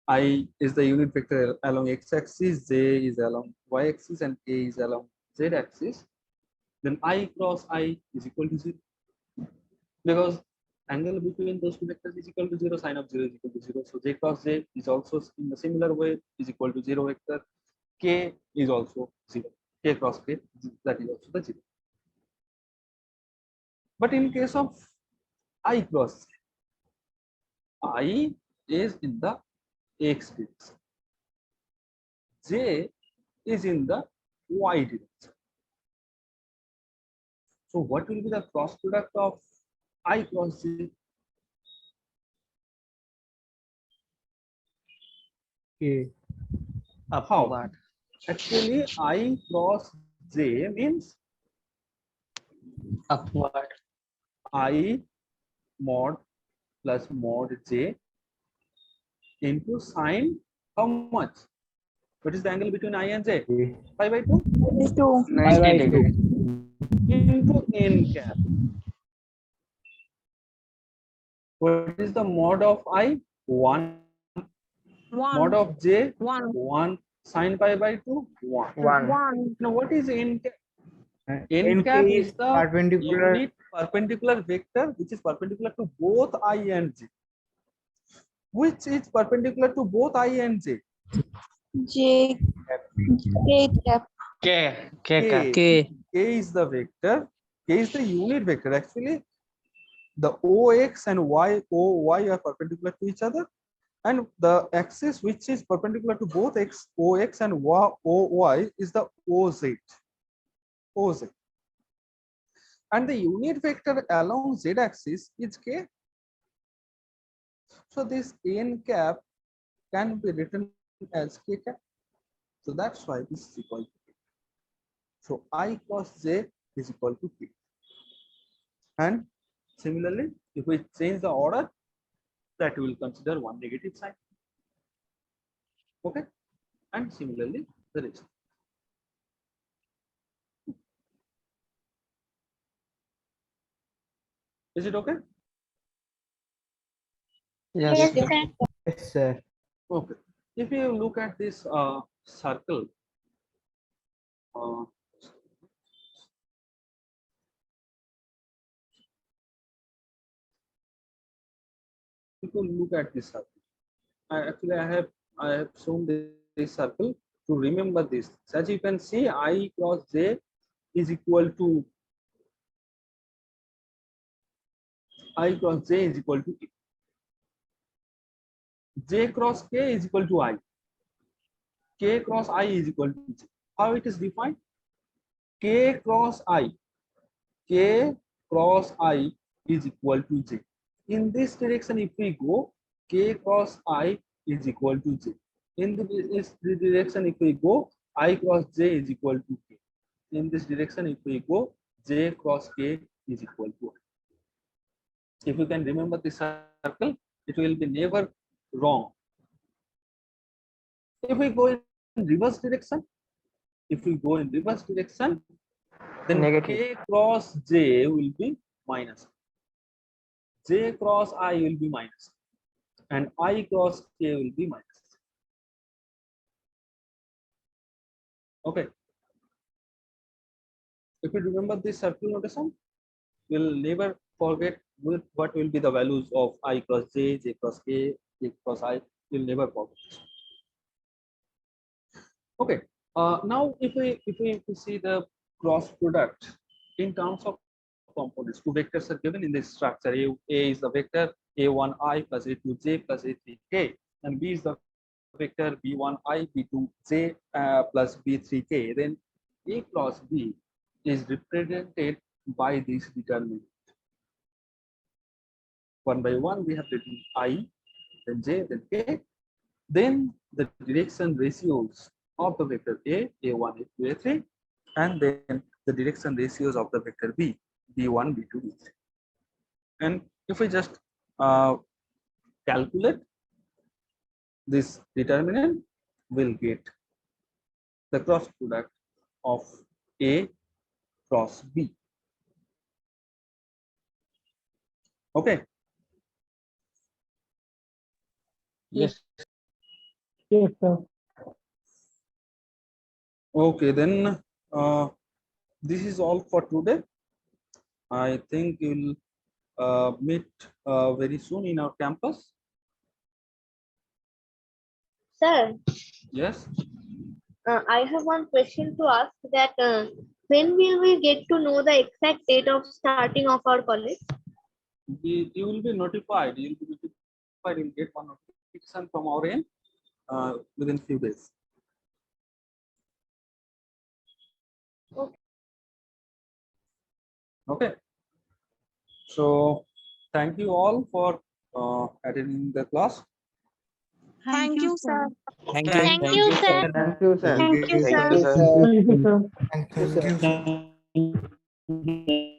I is the unit vector along x-axis, J is along y-axis, and K is along z-axis. Then I cross I is equal to 0 because angle between those two vectors is equal to 0, sine of 0 is equal to 0. So J cross J is also in a similar way is equal to 0 vector. K is also 0. K cross K, that is also the 0. But in case of I cross J, I is in the x direction. J is in the y direction. So what will be the cross product of I cross J? Okay. How? Actually, I cross J means Upward. I mod plus mod J into sine how much? What is the angle between I and J? Pi by 2 90 degrees. into n cap. What is the mod of I? 1. Mod of J? 1. Sine pi by 2? 1. 1. Now what is n cap? N N cap is the perpendicular. unit perpendicular vector which is perpendicular to both I and J. Which is perpendicular to both I and J? J, K cap. K. K. K. K is the vector. K is the unit vector. Actually, the OX and YOY are perpendicular to each other, and the axis which is perpendicular to both OX and OY is the OZ. And the unit vector along Z axis is K. So this n cap can be written as K cap. So that's why this is equal to K. So I cross J is equal to K. And similarly, if we change the order, that we will consider one negative sign. Okay, and similarly the rest. Is it okay? Yes. Yes, sir. Okay. If you look at this circle, if you look at this circle, I have shown this circle to remember this. As you can see, I cross j is equal to K. J cross K is equal to I. K cross I is equal to J. How it is defined? K cross I. K cross I is equal to J. In this direction, if we go, K cross I is equal to J. In this direction, if we go, I cross J is equal to K. In this direction, if we go, J cross K is equal to I. If you can remember this circle, it will be never wrong. If we go in reverse direction, then Negative. K cross J will be minus. J cross I will be minus. And I cross K will be minus. Okay. If you remember this circle notation, we'll never forget what will be the values of I cross J, J cross K, K cross I. We'll never forget. Okay. Now, if we see the cross product in terms of components, two vectors are given in this structure. A is the vector A1I plus A2J plus A3K, and B is the vector B1I B2J plus B3K. Then A cross B is represented by this determinant. One by one, we have written I, then J, then K. Then the direction ratios of the vector A, A1, A2, A3, and then the direction ratios of the vector B, B1, B2, B3. And if we just calculate this determinant, we'll get the cross product of A cross B. Okay. Yes. Yes, sir. Okay, then this is all for today. I think you'll meet very soon in our campus. Sir, Yes. I have one question to ask that when will we get to know the exact date of starting of our college? You will be notified. You will be notified. You'll get one notification from our end within few days. Okay. So thank you all for attending the class. Thank you, sir. Thank you, sir. Thank you, sir. Thank you, sir. Thank you, sir. Thank you, sir. Thank you.